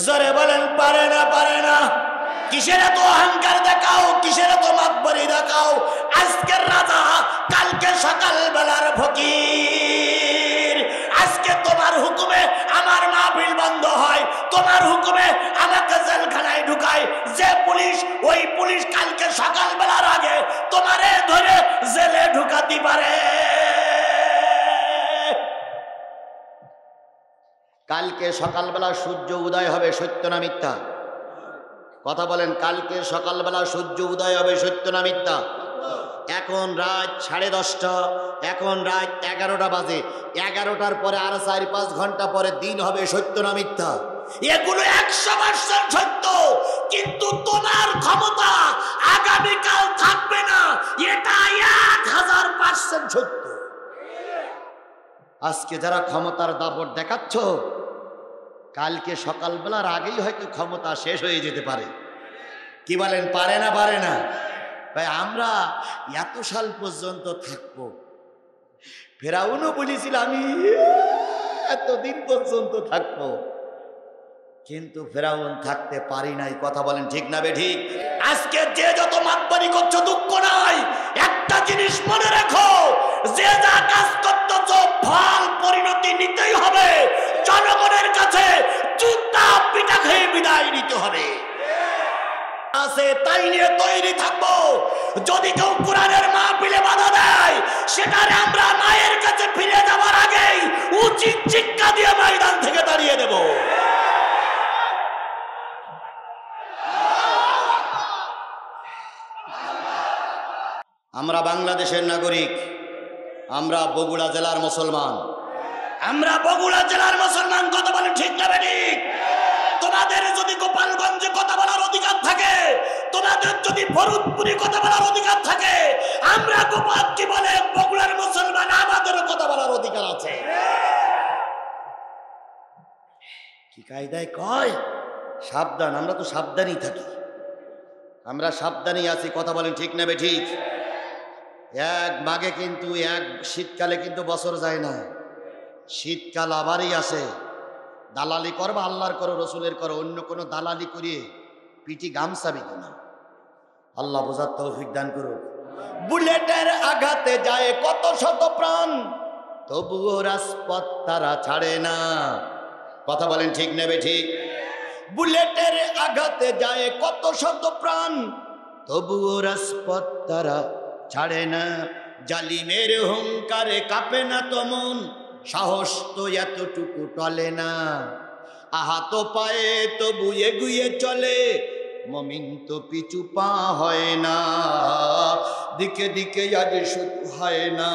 জোরে বলেন পারে না, পারে না। কিসের এত অহংকার দেখাও, কিসের এত মাতবরি দেখাও? আজকের রাজা কালকে সকাল বেলার ফকির। আজকে তোমার হুকুমে আমার মাহফিল বন্ধ হয়, তোমার হুকুমে আমাকে জেলখানায় ঢুকায় যে পুলিশ, ওই পুলিশ কালকে সকাল বেলার আগে তোমারে ধরে জেলে ঢুকাতে পারে। কালকে সকালবেলা সূর্য উদয় হবে, সত্য না মিথ্যা? কথা বলেন, কালকে সকালবেলা সূর্য উদয় হবে, সত্য না মিথ্যা? এখন রাত 10:30, এখন রাত 11টা বাজে। 11টার পরে আর 4-5 ঘন্টা পরে দিন হবে, সত্য না মিথ্যা? এগুলো 100% সত্য, কিন্তু তোমার ক্ষমতা আগামীকাল থাকবে না, এটা 1000% সত্য। আজকে যারা ক্ষমতার দাপট দেখাচ্ছ, কালকে সকালবেলার আগেই হয়তো ক্ষমতা শেষ হয়ে যেতে পারে। কি বলেন, পারে না, পারে না? ভাই আমরা এত সাল পর্যন্ত থাকবো। ফেরাউনও বলেছিল আমি এতদিন পর্যন্ত থাকবো, কিন্তু ফেরাউন থাকতে পারি নাই। কথা বলেন ঠিক না বেঠিক? আজকে যে যত মাতবারি করছো দুঃখ নাই, একটা জিনিস মনে রাখো, যে যা কাজ করতেছ ফল পরিণতি নিতেই হবে। জনগণের কাছে জুতা পিটা খেয়ে বিদায় নিতে হবে। আছে তাই নিয়ে তৈরি থাকবো। যদি কেউ কোরআনের মাহফিলে বাধা দেয়, সেটারে আমরা মায়ের কাছে ফিরে যাওয়ার আগেই উচিত শিক্ষা দিয়ে ময়দান থেকে দাঁড়িয়ে দেব। আমরা বাংলাদেশের নাগরিক, আমরা বগুড়া জেলার মুসলমান, আমরা বগুড়া জেলার মুসলমান। কথা বলেন ঠিক না বেঠিক? তোমাদের যদি গোপালগঞ্জে কথা বলার অধিকার থাকে, তোমাদের যদি ফরিদপুরে কথা বলার অধিকার থাকে, আমরা গোপাল কি বলে বগুড়ার মুসলমান, আমাদেরও কথা বলার অধিকার আছে। কি কায়দায় কয় সাবধান, আমরা তো সাবধানই থাকি, আমরা সাবধানই আছি। কথা বলেন ঠিক না বেঠিক? এক মাঘে কিন্তু, এক শীতকালে কিন্তু বছর যায় না, শীতকাল আবারই আসে। দালালি করবা, আল্লাহর করো, রসুলের করো, অন্য কোনো দালালি করিয়ে পিটি গামছা বিধো না। আল্লাহ বোঝার তৌফিক দান করুক। বুলেটের আঘাতে যায় কত শত প্রাণ, তবুও রাজপথ তারা ছাড়ে না। কথা বলেন ঠিক নেবে ঠিক? বুলেটের আঘাতে যায় কত শত প্রাণ, তবুও রাজপথ তারা ছাড়ে না। জালিমের হুঙ্কারে কাঁপে না তো মন, সাহস তো এতটুকু টলে না। আহাত পায়ে তো বুয়ে গুয়ে চলে, মমিন তো পিছু পা হয় না। দিকে দিকে আজ শুধু হয় না,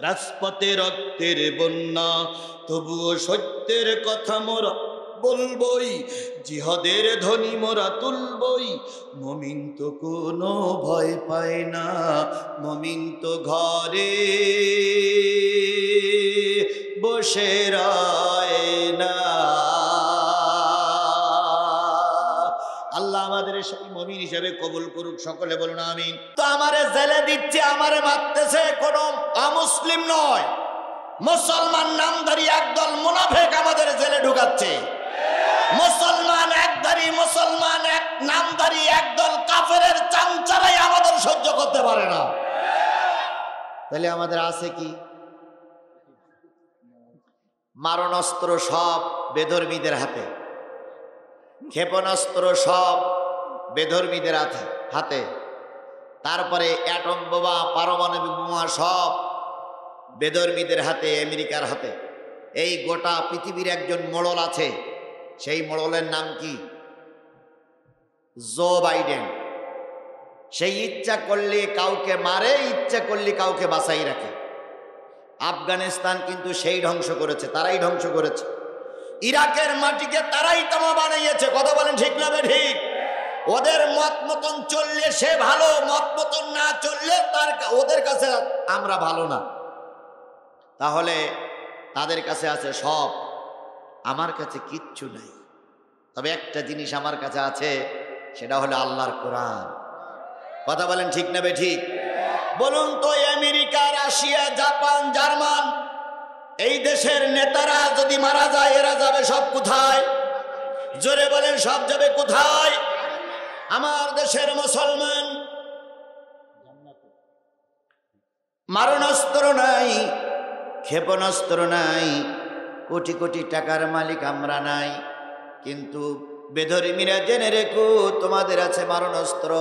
রাজপথে রক্তের বন্যা, তবুও সত্যের কথা মোরা বলবই, জিহাদের ধ্বনি মোরা তুলবই। মমিন তো কোনো ভয় পায় না, মমিন তো ঘরে বসে রয় না। আল্লাহ আমাদের সেই মুমিন হিসেবে কবুল করুক, সকলে বলুন আমিন। তো আমারে জেলে দিচ্ছে, আমারে মারতেছে কোনো অমুসলিম নয়, মুসলমান নামধারী একদল মুনাফিক আমাদের জেলে ঢুকাচ্ছে। মুসলমান একধারী, মুসলমান এক নামধারী একদল কাফেরের চামচারাই আমাদের সহ্য করতে পারে না। তাহলে আমাদের আছে কি? মারণাস্ত্র সব বেধর্মীদের হাতে, ক্ষেপণাস্ত্র সব বেধর্মীদের হাতে, তারপরে অ্যাটম বোমা, পারমাণবিক বোমা সব বেধর্মীদের হাতে, আমেরিকার হাতে। এই গোটা পৃথিবীর একজন মোড়ল আছে, সেই মোড়লের নাম কি? Joe Biden. সেই ইচ্ছা করলে কাউকে মারে, ইচ্ছা করলে কাউকে বাঁচাই রাখে। আফগানিস্তান কিন্তু সেই ধ্বংস করেছে, তারাই ধ্বংস করেছে। ইরাকের মাটিকে তারাই তামা বানিয়েছে। কথা বলেন ঠিক না ঠিক? ওদের মত মতন চললে সে ভালো, মত মতন না চললে ওদের কাছে আমরা ভালো না। তাহলে তাদের কাছে আছে সব, আমার কাছে কিচ্ছু নাই। তবে একটা জিনিস আমার কাছে আছে, সেটা হলো আল্লাহর কোরআন। কথা বলেন ঠিক না ঠিক? বলুন তো, আমেরিকা, রাশিয়া, জাপান, জার্মান, এই দেশের নেতারা যদি মারা যায়, এরা যাবে সব কোথায়? জোরে বলেন সব যাবে কোথায়? আমার দেশের মুসলমান, মারণাস্ত্র নাই, ক্ষেপণাস্ত্র নাই, কোটি কোটি টাকার মালিক আমরা নাই, কিন্তু বেধর্মীরা জেনে রেখো তোমাদের আছে মারণাস্ত্র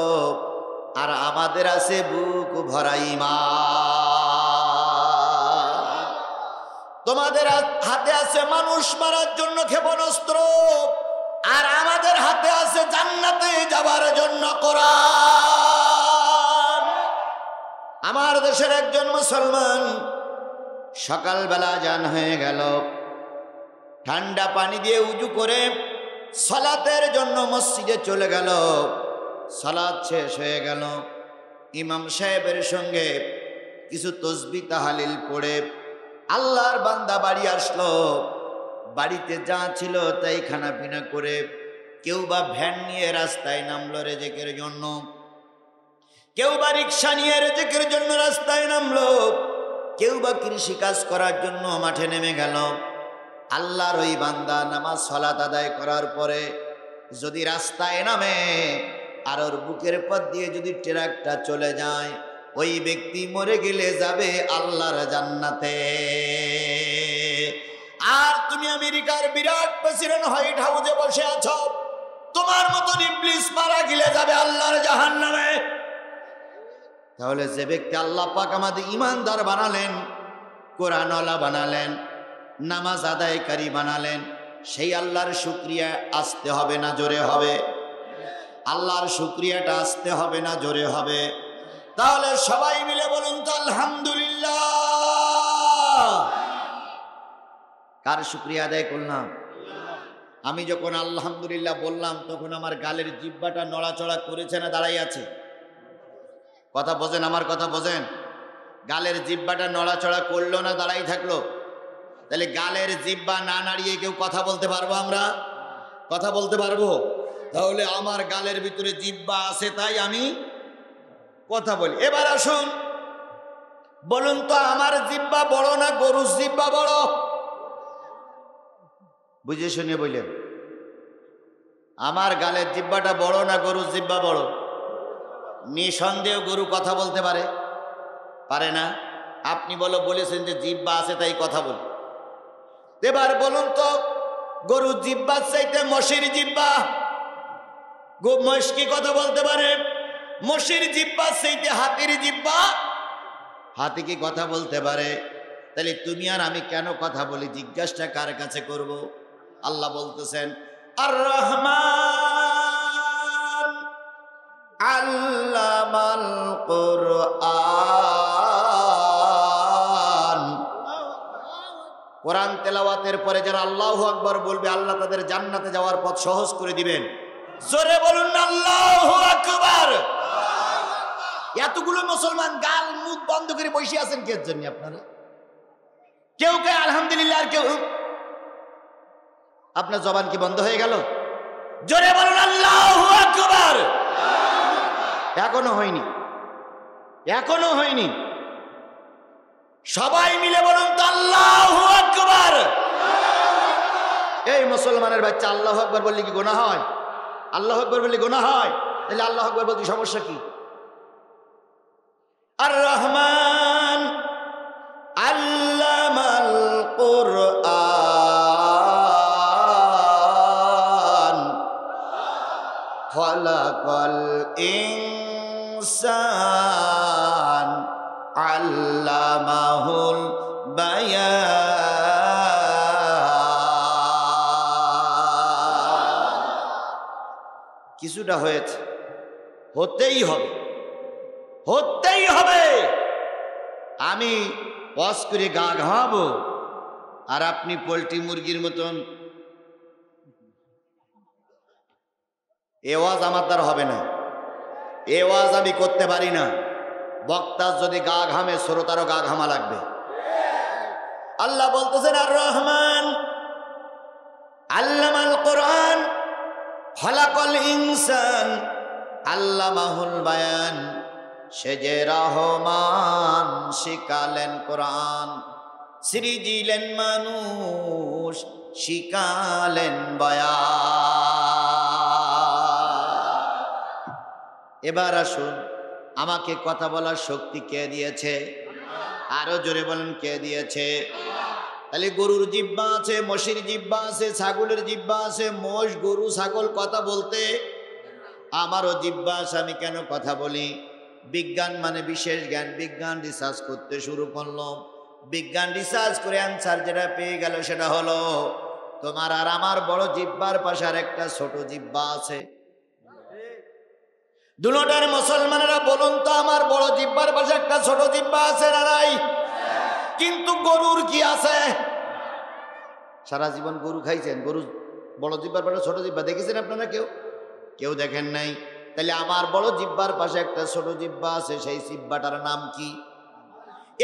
আর আমাদের আছে বুক ভরা ঈমান। তোমাদের হাতে আছে মানুষ মারার জন্য ক্ষেপণাস্ত্র আর আমাদের হাতে আছে জান্নাতে যাবার জন্য কোরআন। আমার দেশের একজন মুসলমান সকালবেলা জান হয়ে গেল, ঠান্ডা পানি দিয়ে উজু করে সালাতের জন্য মসজিদে চলে গেল। সালাত শেষ হয়ে গেল, ইমাম সাহেবের সঙ্গে কিছু তসবিহ তাহলিল পড়ে আল্লাহর বান্দা বাড়ি আসলো। বাড়িতে যা ছিল তাই খানা পিনা করে কেউ বা ভ্যান নিয়ে রাস্তায় নামলো রেজেকের জন্য, কেউ বা রিক্সা নিয়ে রেজেকের জন্য রাস্তায় নামলো, কেউ বা কৃষি কাজ করার জন্য মাঠে নেমে গেল। আল্লাহর ওই বান্দা নামাজ সালাত আদায় করার পরে যদি রাস্তায় নামে আর ওর বুকের পথ দিয়ে যদি ট্রাকটা চলে যায়, ওই ব্যক্তি মরে গেলে যাবে আল্লাহর জান্নাতে। আর তুমি আমেরিকার বিরাট প্রেসিডেন্ট হোয়াইট হাউসে বসে আছো, তোমার মতো ইবলিস মারা গেলে যাবে আল্লাহর জাহান্নামে। তাহলে যে ব্যক্তি আল্লাহ পাক আমাদের ইমানদার বানালেন, কোরআনওয়ালা বানালেন, নামাজ আদায়কারী বানালেন, সেই আল্লাহর শুকরিয়া আসতে হবে না জোরে হবে? আল্লাহর শুকরিয়াটা আসতে হবে না জোরে হবে? তাহলে সবাই মিলে বলুন তো আলহামদুলিল্লাহ। কার শুকরিয়া আদায় করলাম? আমি যখন আলহামদুলিল্লাহ বললাম তখন আমার গালের জিহ্বাটা নড়াচড়া করেছে না দাঁড়াই আছে? কথা বোঝেন, আমার কথা বোঝেন? গালের জিহ্বাটা নড়াচড়া করলো না দাঁড়াই থাকলো? তাহলে গালের জিহ্বা না নাড়িয়ে কেউ কথা বলতে পারবো? আমরা কথা বলতে পারবো? তাহলে আমার গালের ভিতরে জিহ্বা আছে তাই আমি কথা বলি। এবার আসুন বলুন তো, আমার জিহ্বা বড় না গরুর জিহ্বা বড়? বুঝে শুনে বললেন, আমার গালের জিহ্বাটা বড় না গরুর জিহ্বা বড়? নিঃসন্দেহ গরু কথা বলতে পারে, পারে না? আপনি বলেছেন যে জিহ্বা আছে তাই কথা বলি। এবার বলুন তো, গরুর জিহ্বার চাইতে মশির জিহ্বা, মহিষ কি কথা বলতে পারে? মশির জিহ্বার চাইতে হাতির জিহ্বা, হাতি কি কথা বলতে পারে? তাহলে তুমি আর আমি কেন কথা বলি জিজ্ঞাসা কার কাছে করব? আল্লাহ বলতেছেন আর রহমান আল্লামাল কুরআন। কোরআন তেলাওয়াতের পরে যারা আল্লাহু আকবার বলবে আল্লাহ তাদের জান্নাতে যাওয়ার পথ সহজ করে দিবেন। জোরে বলুন আল্লাহু আকবার। এতগুলো মুসলমান গাল মুখ বন্ধ করে বসে আছেন কে জন্য? আপনারা কেউ কে আলহামদুলিল্লাহ আর কেউ, আপনার জবান কি বন্ধ হয়ে গেল? জোরে বলুন আল্লাহু আকবার। এখনো হয়নি, এখনো হয়নি। সবাই মিলে বলুন তো আল্লাহু আকবার। এই মুসলমানের বাচ্চা আল্লাহু আকবার বললে কি গুনাহ হয়? আল্লাহু আকবার বললে গুনাহ হয়? তাহলে আল্লাহু আকবার বলতে সমস্যা কি? আর রহমান আল্লামাল কুরআন খালাকাল ইনসান আল্লামাহুল বায়ান। কিছুটা হয়েছে, হতেই হবে, হতেই হবে। আমি ওয়াজ করে গা ঘামাবো আর আপনি পোল্ট্রি মুরগির মতন, এ ওয়াজ আমার দ্বারা হবে না, এ ওয়াজ আমি করতে পারি না। বক্তার যদি গা ঘামে শ্রোতারও গা ঘামা লাগবে। আল্লাহ বলতেছেন আর রহমান আল্লামাল কোরআন খালাকাল ইনসান আল্লামাহুল বায়ান। সে যে রহমান শিখালেন কোরআন, সৃজিলেন মানুষ শিখালেন বয়ান। এবার আসুন, আমাকে কথা বলার শক্তি কে দিয়েছে? আরো জোরে বলেন, কে দিয়েছে? তাহলে গরুর জিহ্বা আছে, মশির জিহ্বা আছে, ছাগলের জিহ্বা আছে। মোষ, গরু, ছাগল কথা বলতে, আমারও জিহ্বা আছে, আমি কেন কথা বলি? বিজ্ঞান মানে বিশেষ জ্ঞান। বিজ্ঞান রিসার্চ করতে শুরু করলো। বিজ্ঞান রিসার্চ করে অ্যান্সার যেটা পেয়ে গেল সেটা হলো, তোমার আর আমার বড় জিহ্বার পাশে আর একটা ছোট জিহ্বা আছে। দুটার মুসলমানেরা বলুন তো, আমার বড় জিহ্বার পাশে একটা ছোট জিহ্বা আছে না নাই? কিন্তু গরুর কি আছে? সারা জীবন গরু খাইছেন, গরু বড় জিহ্বার পাশে ছোট জিহ্বা দেখেছেন আপনারা? কেউ কেউ দেখেন নাই। তাহলে আমার বড় জিহ্বার পাশে একটা ছোট জিহ্বা আছে, সেই জিহ্বাটার নাম কি?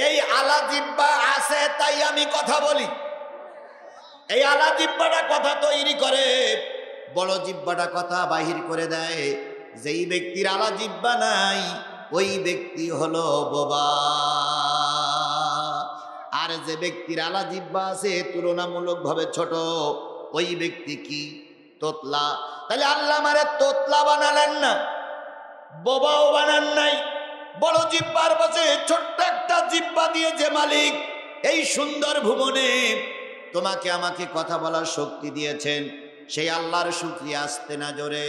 এই আলা জিহ্বা আছে তাই আমি কথা বলি। এই আলা জিহ্বাটা কথা তৈরি করে, বড় জিহ্বাটা কথা বাহির করে দেয়। যেই ব্যক্তির আলা জিহ্বা নাই ওই ব্যক্তি হলো বোবা। আর যে ব্যক্তির আলা জিহ্বা আছে তুলনামূলকভাবে ছোট, ওই ব্যক্তি কি? তোতলা। তাহলে আল্লাহ আমারে তোতলা বানালেন না, বোবাও বানান নাই। বড় জিহ্বার পাশে ছোট্ট একটা জিহ্বা দিয়ে যে মালিক এই সুন্দর ভুবনে তোমাকে আমাকে কথা বলার শক্তি দিয়েছেন, সেই আল্লাহর শুকরিয়া আসতে না জোরে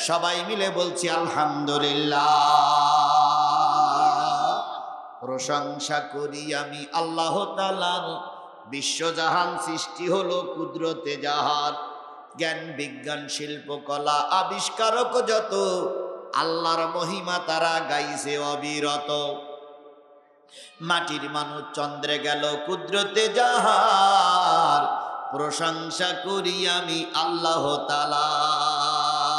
সবাই মিলে বলছি আলহামদুলিল্লাহ। প্রশংসা করি আমি আল্লাহ তাআলার, বিশ্বজাহান সৃষ্টি হলো কুদরতে যাহার। জ্ঞান বিজ্ঞান শিল্পকলা আবিষ্কারক যত, আল্লাহর মহিমা তারা গাইছে অবিরত। মাটির মানুষ চন্দ্রে গেল কুদরতে যাহার, প্রশংসা করি আমি আল্লাহ তাআলার।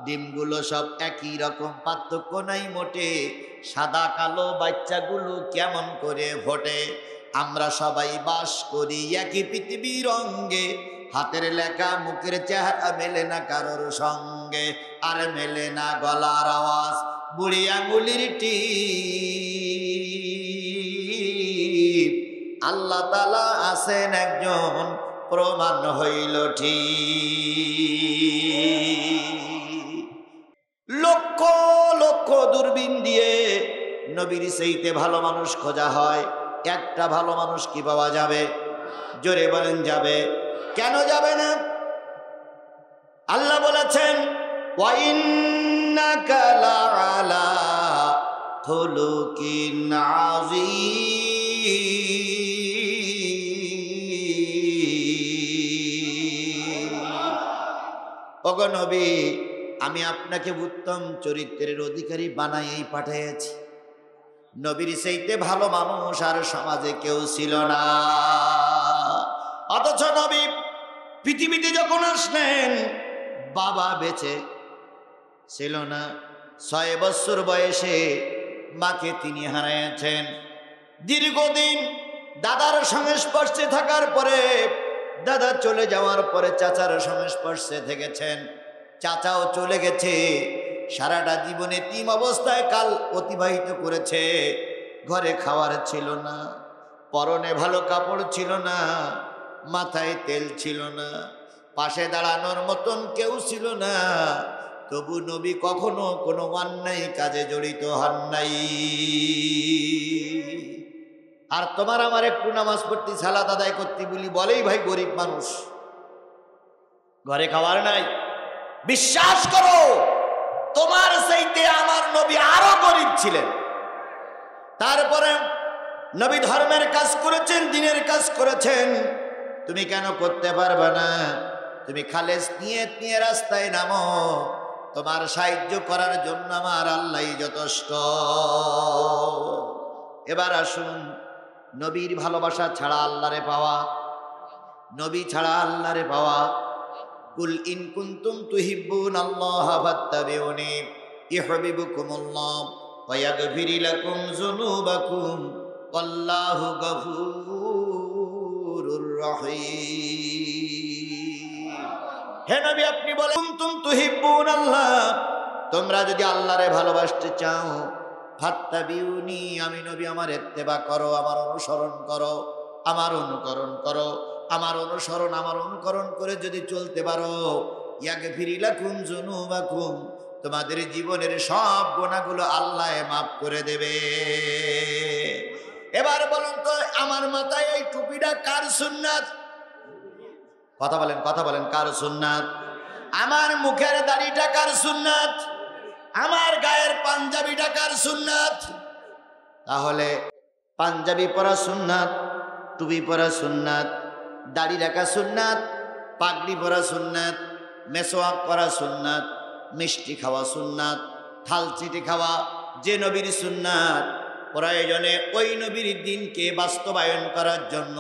ডিমগুলো সব একই রকম, পার্থক্য নাই মোটে। সাদা কালো বাচ্চাগুলো কেমন করে ফোটে। আমরা সবাই বাস করি একই পৃথিবীর অঙ্গে, হাতের লেখা মুখের চেহারা মেলে না কারোর সঙ্গে। আর মেলে না গলার আওয়াজ, বুড়ি আঙুলির টিপ। আল্লাহ তাআলা আছেন একজন, প্রমাণ হইল ঠিক। লক্ষ লক্ষ দূরবীন দিয়ে নবীর চাইতে ভালো মানুষ খোঁজা হয়, একটা ভালো মানুষ কি পাওয়া যাবে? জোরে বলেন, যাবে? কেন যাবে না? আল্লাহ বলেছেন, ওয়া ইন্নাকা লাআলা খুলুকিন আযীম। ওগো নবী, আমি আপনাকে উত্তম চরিত্রের অধিকারী বানাইয়েই পাঠিয়েছি। নবীর চাইতে ভালো মানুষ আর সমাজে কেউ ছিল না। অথচ নবী পৃথিবীতে যখন আসলেন, বাবা বেঁচে ছিল না। 6 বছর বয়সে মাকে তিনি হারিয়েছেন। দীর্ঘদিন দাদার সংস্পর্শে থাকার পরে, দাদা চলে যাওয়ার পরে চাচার সংস্পর্শে থেকেছেন। চাচাও চলে গেছে। সারাটা জীবনে এতিম অবস্থায় কাল অতিবাহিত করেছে। ঘরে খাওয়ার ছিল না, পরনে ভালো কাপড় ছিল না, মাথায় তেল ছিল না, পাশে দাঁড়ানোর মতন কেউ ছিল না। তবু নবী কখনো কোনো অন্যায় কাজে জড়িত হন নাই। আর তোমার আমার একটু নামাজ পড়তে, সালাত আদায় করতে বলেই ভাই গরিব মানুষ, ঘরে খাওয়ার নাই। বিশ্বাস করো, তোমার চাইতে আমার নবী আরো গরিব ছিলেন। তারপরে নবী ধর্মের কাজ করেছেন, দ্বীনের কাজ করেছেন। তুমি কেন করতে পারবে না? তুমি খালেস নিয়ত নিয়ে রাস্তায় নামো, তোমার সাহায্য করার জন্য আমার আল্লাহই যথেষ্ট। এবার আসুন, নবীর ভালোবাসা ছাড়া আল্লাহরে পাওয়া, নবী ছাড়া আল্লাহরে পাওয়া। কুল ইন কুনতুম তুহিব্বুনাল্লাহা ফাত্তাবিউনি ইউহিব্বুকুমুল্লাহ ওয়া ইয়াগফির লাকুম যুনুবাকুম ওয়াল্লাহু গফুরুর রহিম। হে নবী, আপনি বলেন, কুনতুম তুহিব্বুনাল্লাহ, তোমরা যদি আল্লাহরে ভালোবাসতে চাও, ফাত্তাবিউনি, আমি নবী আমার ইত্তেবা করো, আমার অনুসরণ করো, আমার অনুকরণ করো। আমার অনুকরণ করে যদি চলতে পারো, ইয়াগফির লাকুম যুনুবাকুম, তোমাদের জীবনের সব গুনাহগুলো আল্লাহ মাফ করে দেবে। এবার বলুন তো, আমার মাথায় এই টুপিটা কার সুন্নাত? কথা বলেন কার সুন্নাত? আমার মুখের দাড়িটা কার সুন্নাত? আমার গায়ের পাঞ্জাবিটা কার সুন্নাত? তাহলে পাঞ্জাবি পরা সুন্নাত, টুপি পরা সুন্নাত, দাড়ি রাখা সুন্নাত, পাগড়ি পরা সুন্নাত, মেসওয়াক করা সুন্নাত, মিষ্টি খাওয়া সুন্নাত, থালচিটি খাওয়া যে নবীর সুন্নাত, প্রয়োজনে ওই নবীর দিনকে বাস্তবায়ন করার জন্য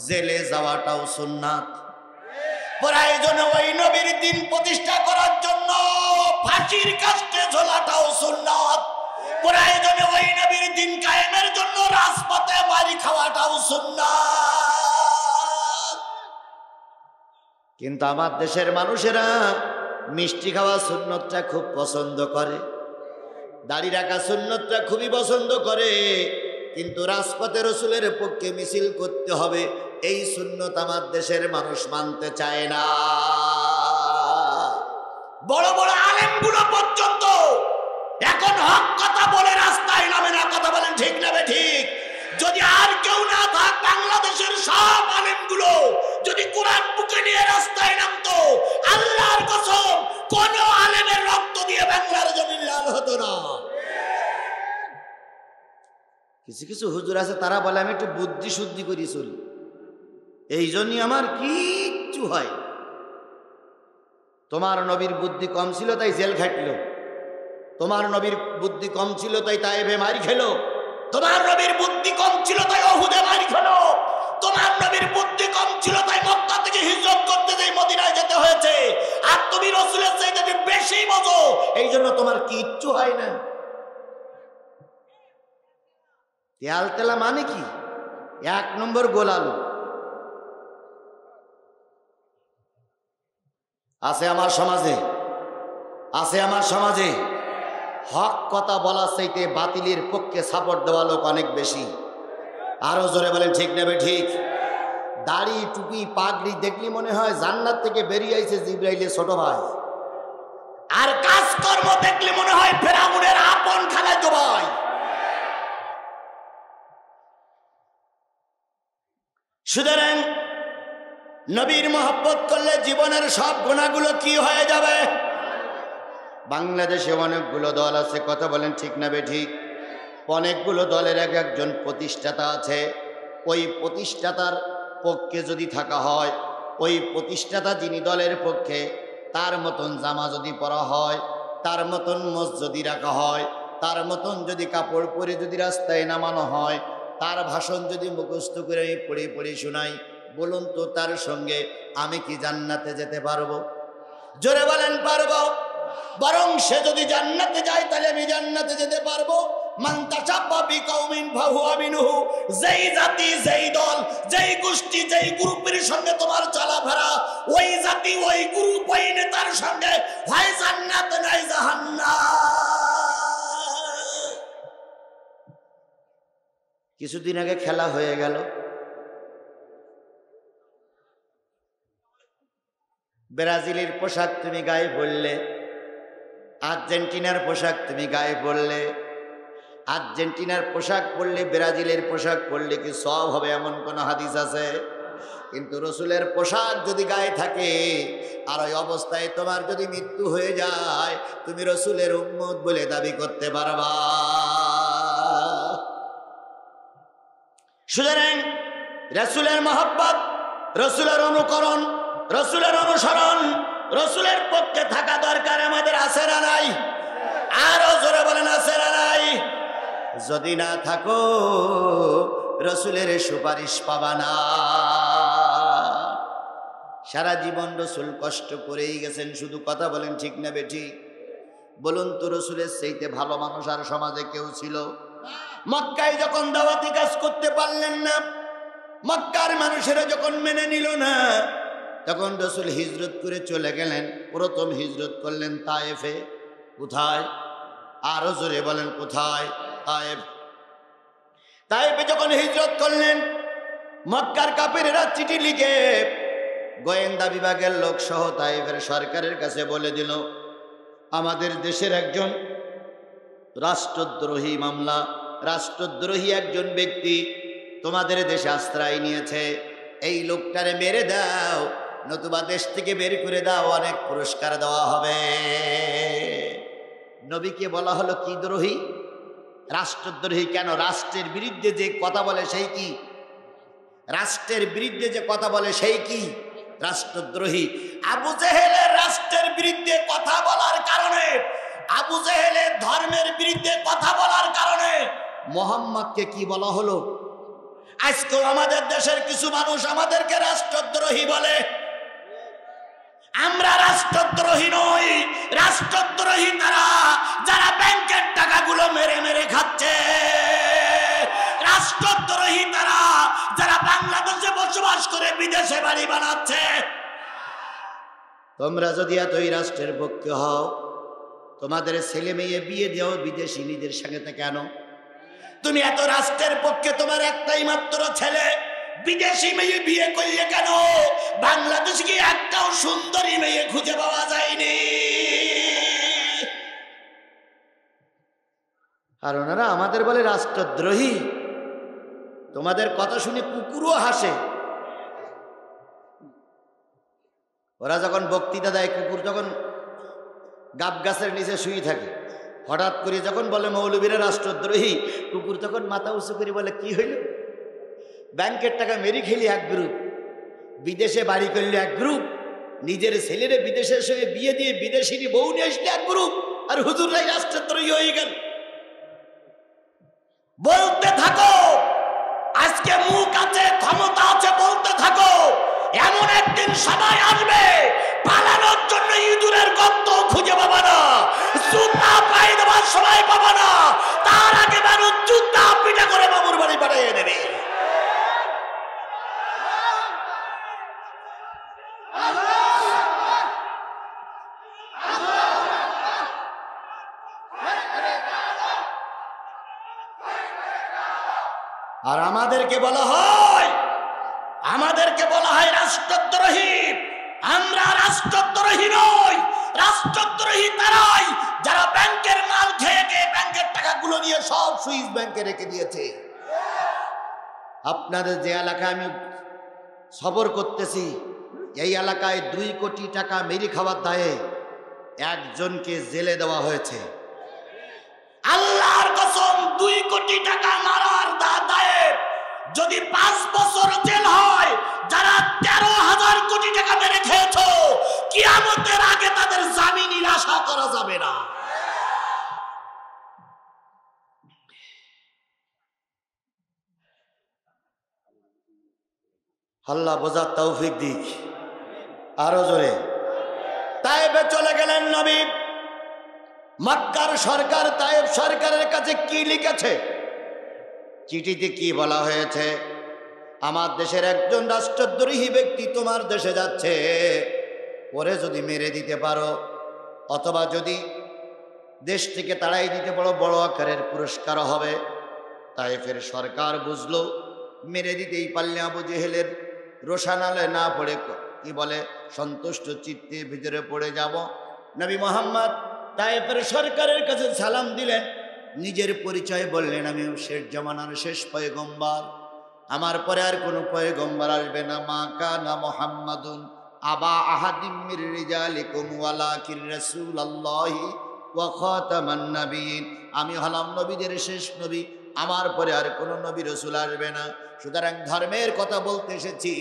জেলে যাওয়াটাও সুন্নাত। প্রয়োজনে ওই নবীর দিন প্রতিষ্ঠা করার জন্য ফাঁসির কাস্টে ঝোলাটাও সুন্নাত। প্রয়োজনে ওই নবীর দিন কায়েমের জন্য রাজপথে বাড়ি খাওয়াটাও সুন্নাত। কিন্তু আমার দেশের মানুষেরা মিষ্টি খাওয়া সুন্নতটা খুব পছন্দ করে, দাড়ি রাখা সুন্নতটা খুবই পছন্দ করে, কিন্তু রাজপথে রসুলের পক্ষে মিছিল করতে হবে এই সুন্নত আমার দেশের মানুষ মানতে চায় না। বড় বড় আলেমগুলো পর্যন্ত এখন হক কথা বলে রাস্তায় নামে না। কথা বলেন ঠিক না ঠিক? যদি আর কেউ না থাক, বাংলাদেশের সব আলেমগুলো যদি কোরআন বুকে নিয়ে রাস্তায় নামতো, আল্লাহর কসম কোন আলেমের রক্ত দিয়ে বাংলার জমিন লাল হতো না। কিছু কিছু হুজুর আছে, তারা বলে আমি একটু বুদ্ধি শুদ্ধি করি চলি, এই জন্যই আমার কিচ্ছু হয়। তোমার নবীর বুদ্ধি কম ছিল তাই জেল খাটলো, তোমার নবীর বুদ্ধি কম ছিল তাই তায়েফে মারি খেলো, তোমার নবীর বুদ্ধি কম ছিল তাই উহুদে মারি খেলো, তোমার নবীর বুদ্ধি কম ছিল তাই মক্কা থেকে হিজরত করতে যাই মদিনায় যেতে হয়েছে। আর তুমি রাসূলের চাইতে বেশি বোঝো, এই জন্য তোমার কিচ্ছু হয় না। তেল তেলা মানে কি? এক নম্বর গোলালু আছে আমার সমাজে, আছে আমার সমাজে। হক কথা বলার চাইতে বাতিলের পক্ষে সাপোর্ট দেওয়া লোক অনেক বেশি। আরো জোরে বলেন ঠিক নেবে ঠিক? দাড়ি টুপি পাগড়ি দেখলি মনে হয় জান্নাত থেকে বেরিয়ে আইছে জিবরাইলের ছোট ভাই, আর কাজকর্ম দেখলে মনে হয় ফেরাউনের আপন খালাতো ভাই। সুতরাং নবীর মহব্বত করলে জীবনের সব গুনাহগুলো কি হয়ে যাবে? বাংলাদেশে অনেকগুলো দল আছে, কথা বলেন ঠিক না বেঠিক? অনেকগুলো দলের এক একজন প্রতিষ্ঠাতা আছে। ওই প্রতিষ্ঠাতার পক্ষে যদি থাকা হয়, ওই প্রতিষ্ঠাতা যিনি দলের পক্ষে, তার মতন জামা যদি পরা হয়, তার মতন মোজ যদি রাখা হয়, তার মতন যদি কাপড় পরে যদি রাস্তায় নামানো হয়, তার ভাষণ যদি মুখস্থ করে আমি পড়ে পড়ে শোনাই, বলুন তো তার সঙ্গে আমি কি জান্নাতে যেতে পারবো? জোরে বলেন পারবো? বরং সে যদি জান্নাতে যায় তাহলে আমি জান্নাতে যেতে পারবো। মান তাশাব্বা বিকাউমিন ফাহুয়া মিনহু। যেই জাতি, যেই দল, যেই গোষ্ঠী, যেই গ্রুপের সঙ্গে তোমার চলাফেরা, ওই জাতি, ওই গ্রুপ, ওই নেতার সঙ্গে হয় জান্নাত নাই জাহান্নাম। কিছুদিন আগে খেলা হয়ে গেল, ব্রাজিলের পোশাক তুমি গায়ে পরলে, আর্জেন্টিনার পোশাক তুমি গায়ে পরলে। আর্জেন্টিনার পোশাক পরলে, ব্রাজিলের পোশাক পরলে কি সব হবে এমন কোন হাদিস আছে? কিন্তু রসুলের পোশাক যদি গায়ে থাকে আর ওই অবস্থায় তোমার যদি মৃত্যু হয়ে যায়, তুমি রসুলের উম্মত বলে দাবি করতে পারবা? সুতরাং রসুলের মহব্বত, রসুলের অনুকরণ, রসুলের অনুসরণ, রসুলের পক্ষে থাকা দরকার আমাদের, আছে না নাই? আরো জোরে বলেন আছে না নাই? যদি না থাকো রসুলের সুপারিশ পাবা না। সারা জীবন রসুল কষ্ট করেই গেছেন, শুধু কথা বলেন ঠিক না বেঠিক? বলুন তো রসুলের চাইতে ভালো মানুষ আর সমাজে কেউ ছিল? মক্কায় যখন দাওয়াতি কাজ করতে পারলেন না, মক্কার মানুষেরা যখন মেনে নিল না, তখন রসুল হিজরত করে চলে গেলেন। প্রথম হিজরত করলেন তায়েফে। কোথায়? আরো জোরে বলেন কোথায়? তায়েফ। তায়েফে যখন হিজরত করলেন, মক্কার কাফেরেরা চিঠি লিখে গোয়েন্দা বিভাগের লোক সহ তায়েফের সরকারের কাছে বলে দিল, আমাদের দেশের একজন রাষ্ট্রদ্রোহী মামলা, রাষ্ট্রদ্রোহী একজন ব্যক্তি তোমাদের দেশে আশ্রয় নিয়েছে। এই লোকটারে মেরে দাও, নতুবা দেশ থেকে বের করে দাও, অনেক পুরস্কার দেওয়া হবে। নবীকে বলা হলো কি দ্রোহী? রাষ্ট্রদ্রোহী। কেন? রাষ্ট্রের বিরুদ্ধে যে কথা বলে সেই কি? রাষ্ট্রের বিরুদ্ধে যে কথা বলে সেই কি? রাষ্ট্রদ্রোহী। আবু জেহেলের রাষ্ট্রের বিরুদ্ধে কথা বলার কারণে, আবু জেহেলের ধর্মের বিরুদ্ধে কথা বলার কারণে মোহাম্মদকে কি বলা হলো? আজকেও আমাদের দেশের কিছু মানুষ আমাদেরকে রাষ্ট্রদ্রোহী বলে। আমরা রাষ্ট্রদ্রোহী নই। রাষ্ট্রদ্রোহী তারা যারা ব্যাংকের টাকাগুলো মেরে মেরে খাচ্ছে। রাষ্ট্রদ্রোহী তারা যারা বাংলাদেশে বসবাস করে বিদেশে বাড়ি বানাচ্ছে। তোমরা যদি এতই রাষ্ট্রের পক্ষে হও, তোমাদের ছেলে মেয়ে বিয়ে দেও বিদেশি নিজের সঙ্গে কেন? তুমি এত রাষ্ট্রের পক্ষে, তোমার একটাই মাত্র ছেলে, বিদেশি মেয়ে বিয়ে করলে কেন? বাংলাদেশে কি একটাও সুন্দরী মেয়ে খুঁজে পাওয়া যায়নি? আর ওনারা আমাদের বলে রাষ্ট্রদ্রোহী। তোমাদের কথা শুনে কুকুরও হাসে। ওরা যখন বক্তৃতা দেয়, কুকুর যখন গাব গাছের নিচে শুয়ে থাকে, হঠাৎ করে যখন বলে মৌলবীরা রাষ্ট্রদ্রোহী, কুকুর তখন মাথা উঁচু করে বলে কি হইল? ব্যাংকের টাকা মেরি খেলি এক গ্রুপ, বিদেশে বাড়ি করলে এক গ্রুপ, নিজের ছেলেরে বিদেশের সঙ্গে বিয়ে দিয়ে বিদেশিনী বউ নিয়ে আসলে এক গ্রুপ, আর হুজুররাই রাষ্ট্রদ্রোহী হয়ে গেল। বলতে থাকো, আজকে মুখ আছে, ক্ষমতা আছে, বলতে থাকো। এমন একদিন সবাই আসবে, পালানোর জন্য ইঁদুরের গর্ত খুঁজে পাবা না, জুতা পাই দেওয়ার সময় পাবা না। তার আগে মানুষ জুতা পিটা করে বাবুর বাড়ি পাঠিয়ে দেবে। আর আমাদেরকে বলা হয়, আমাদেরকে বলা হয় রাষ্ট্রদ্রোহী। আমরা রাষ্ট্রদ্রোহী নই। রাষ্ট্রদ্রোহী তারাই যারা ব্যাংকের মাল খেয়ে খেয়ে ব্যাংকের টাকাগুলো নিয়ে সব সুইস ব্যাংকে রেখে দিয়েছে। আপনাদের যে এলাকায় আমি সফর করতেছি, এই এলাকায় 2 কোটি টাকা মেরি খাওয়ার দায়ে একজনকে জেলে দেওয়া হয়েছে। আল্লাহর কসম, 2 কোটি টাকা মারার দায়ে যদি 5 বছর জেল হয়, যারা 13,000 কোটি টাকা মেরে খেয়েছ, কিয়ামতের আগে তাদের জামিনের আশা করা যাবে না। আল্লাহ বোঝার তৌফিক দিক। আরো জোরে। তায়েফে চলে গেলেন নবী। মক্কার সরকার তায়েফ সরকারের কাছে কি লিখেছে? চিঠিতে কি বলা হয়েছে? আমার দেশের একজন রাষ্ট্রদ্রোহী ব্যক্তি তোমার দেশে যাচ্ছে, ওরে যদি মেরে দিতে পারো অথবা যদি দেশ থেকে তাড়াই দিতে পারো, বড় আকারের পুরস্কার হবে। তায়েফের সরকার বুঝলো মেরে দিতেই পারলে আবু জেহেলের রোশানালে না পড়ে কি বলে সন্তুষ্ট চিত্তে ভিতরে পড়ে যাব। নবী মোহাম্মদ তায়েফের সরকারের কাছে সালাম দিলেন, নিজের পরিচয় বললেন, আমি শেষ জামানার শেষ পয়গম্বর, আমার পরে আর কোনো পয়গম্বর আসবে না। মা কানা মুহাম্মাদুন আবা আহাদিম মির রিজালিকুম ওয়ালাকিন রাসূলুল্লাহি ওয়া খাতামান নাবিয়িন। আমি হলাম নবীদের শেষ নবী, আমার পরে আর কোনো নবী রাসূল আসবে না। সুতরাং ধর্মের কথা বলতে এসেছি,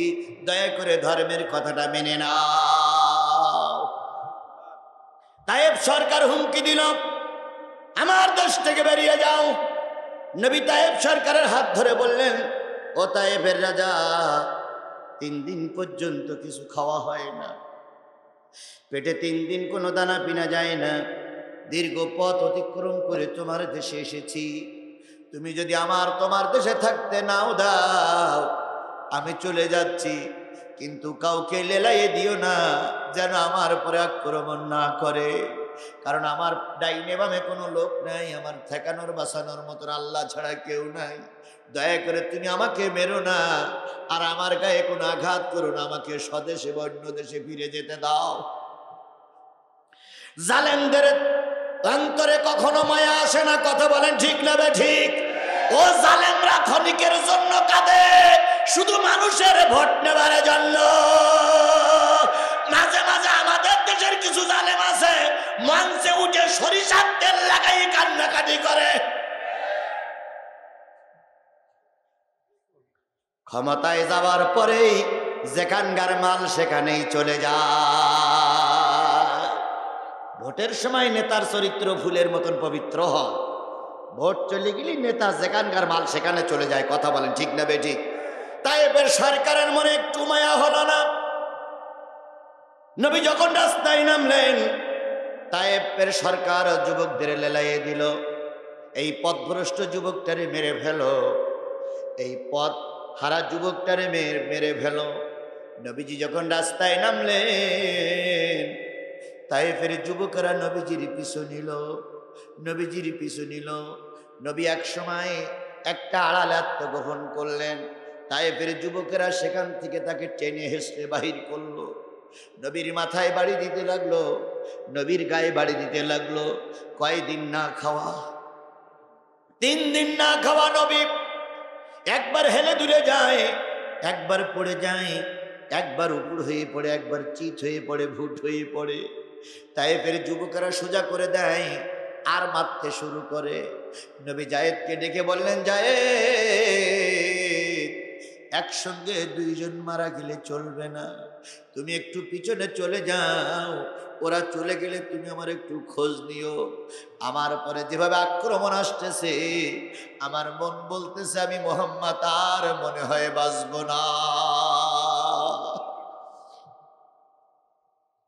দয়া করে ধর্মের কথাটা মেনে নাও। তায়েফ সরকার হুমকি দিল, আমার দেশ থেকে বেরিয়ে যাও। নবী তায়েফ সরকারের হাত ধরে বললেন, ও তায়েফের রাজা, 3 দিন পর্যন্ত কিছু খাওয়া হয় না, পেটে 3 দিন কোনো দানা পিনা যায় না, দীর্ঘ পথ অতিক্রম করে তোমার দেশে এসেছি। তুমি যদি তোমার দেশে থাকতে নাও দাও, আমি চলে যাচ্ছি, কিন্তু কাউকে লেলাইয়ে দিও না যেন আমার উপরে আক্রমণ না করে, কারণ আমার ডাইনে বামে কোনো লোক নাই, আমার ঠেকানোর বাঁচানোর মতন আল্লাহ ছাড়া কেউ নাই। দয়া করে তুমি আমাকে মেরো না, আর আমার গায়ে কোনো আঘাত করো না, আমাকে স্বদেশে বা অন্য দেশে ফিরে যেতে দাও। জালেমদের অন্তরে কখনো মায়া আসে না, কথা বলেন ঠিক না ঠিক? ও জালেমরা ক্ষণিকের জন্য কাঁদে, শুধু মানুষের ভোট নেবার জন্য। মাঝে মাঝে আমাদের দেশের কিছু জালেম আছে, মঞ্চে উঠে সরিষার তেল লাগাই কান্নাকাটি করে। ক্ষমতায় যাওয়ার পরেই যেখানকার মাল সেখানেই চলে যায়। ভোটের সময় নেতার চরিত্র ফুলের মতন পবিত্র হয়, ভোট চলে গেলে নেতা যেখানকার মাল সেখানে চলে যায়, কথা বলেন ঠিক না বেঠিক? তাই এবার সরকারের মনে একটু মায়া হলো না। নবী যখন রাস্তায় নামলেন, তায়েবের সরকার যুবকদের লেলাইয়ে দিল, এই পথভ্রষ্ট যুবকটারে মেরে ফেলো, এই পথ হারা যুবকটারে মেরে ফেলো। নবীজি যখন রাস্তায় নামলেন, তায়েফের যুবকেরা নবীজির পিছু নিল, নবীজির পিছু নিল। নবী এক সময় একটা আড়ালে আত্মগোপন করলেন, তায়েফের যুবকেরা সেখান থেকে তাকে টেনে হেসড়ে বাহির করলো। নবীর মাথায় বাড়ি দিতে লাগলো, নবীর গায়ে বাড়ি দিতে লাগলো। কয়দিন না খাওয়া, 3 দিন না খাওয়া নবী। একবার হেলে দুলে যায়, একবার পড়ে যায়, একবার উপর হয়ে পড়ে, একবার চিত হয়ে পড়ে, ভুট হয়ে পড়ে। তায়েফের যুবকেরা সোজা করে দেয়, আর মারতে শুরু করে। নবী জায়েদকে ডেকে বললেন, জায়েদ, একসঙ্গে 2 জন মারা গেলে চলবে না, তুমি একটু পিছনে চলে যাও, ওরা চলে গেলে তুমি আমার একটু খোঁজ নিও। আমার পরে যেভাবে আক্রমণ আসতেছে, আমার মন বলতেছে আমি মুহাম্মদ আর মনে হয় বাঁচব না।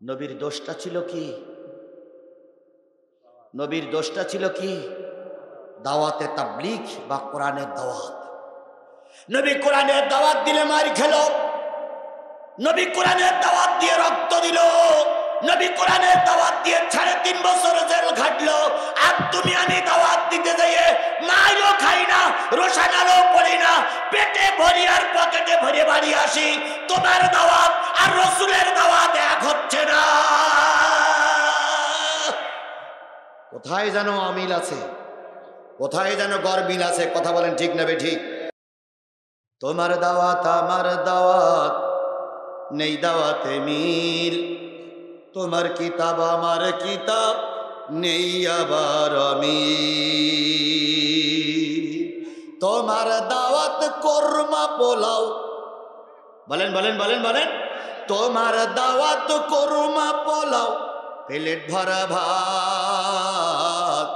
নবীর দোষটা ছিল কি? নবীর দোষটা ছিল কি? দাওয়াতে তাবলীগ বা কোরআনের দাওয়াত। নবী কোরআনের দাওয়াত দিলে মার খেল, নবী কোরআনের দাওয়াত দিয়ে রক্ত দিল, নবী কোরআনের দাওয়াত দিয়ে 3.5 বছর জেল খাটলো। আর তুমি আমি দাওয়াত দিতে যাইয়ে মাইরও খাই না, রোশানালও পড়ি না, পেটে ভরি আর পকেটে ভরে বাড়ি আসি। তোমার দাওয়াত আর রাসূলের দাওয়াত এক হচ্ছে না। কোথায় যেন অমিল আছে, কোথায় যেন গরমিল আছে, কথা বলেন ঠিক না ঠিক? তোমার দাওয়াত আমার দাওয়াত, নেই দাওয়াতে মিল। তোমার কিতাব আমার কিতাব, নেই আবার মিল। তোমার দাওয়াত কোরমা পোলাও, বলেন বলেন বলেন বলেন। তোমার দাওয়াত কোরমা পোলাও, প্লেট ভরা ভাত।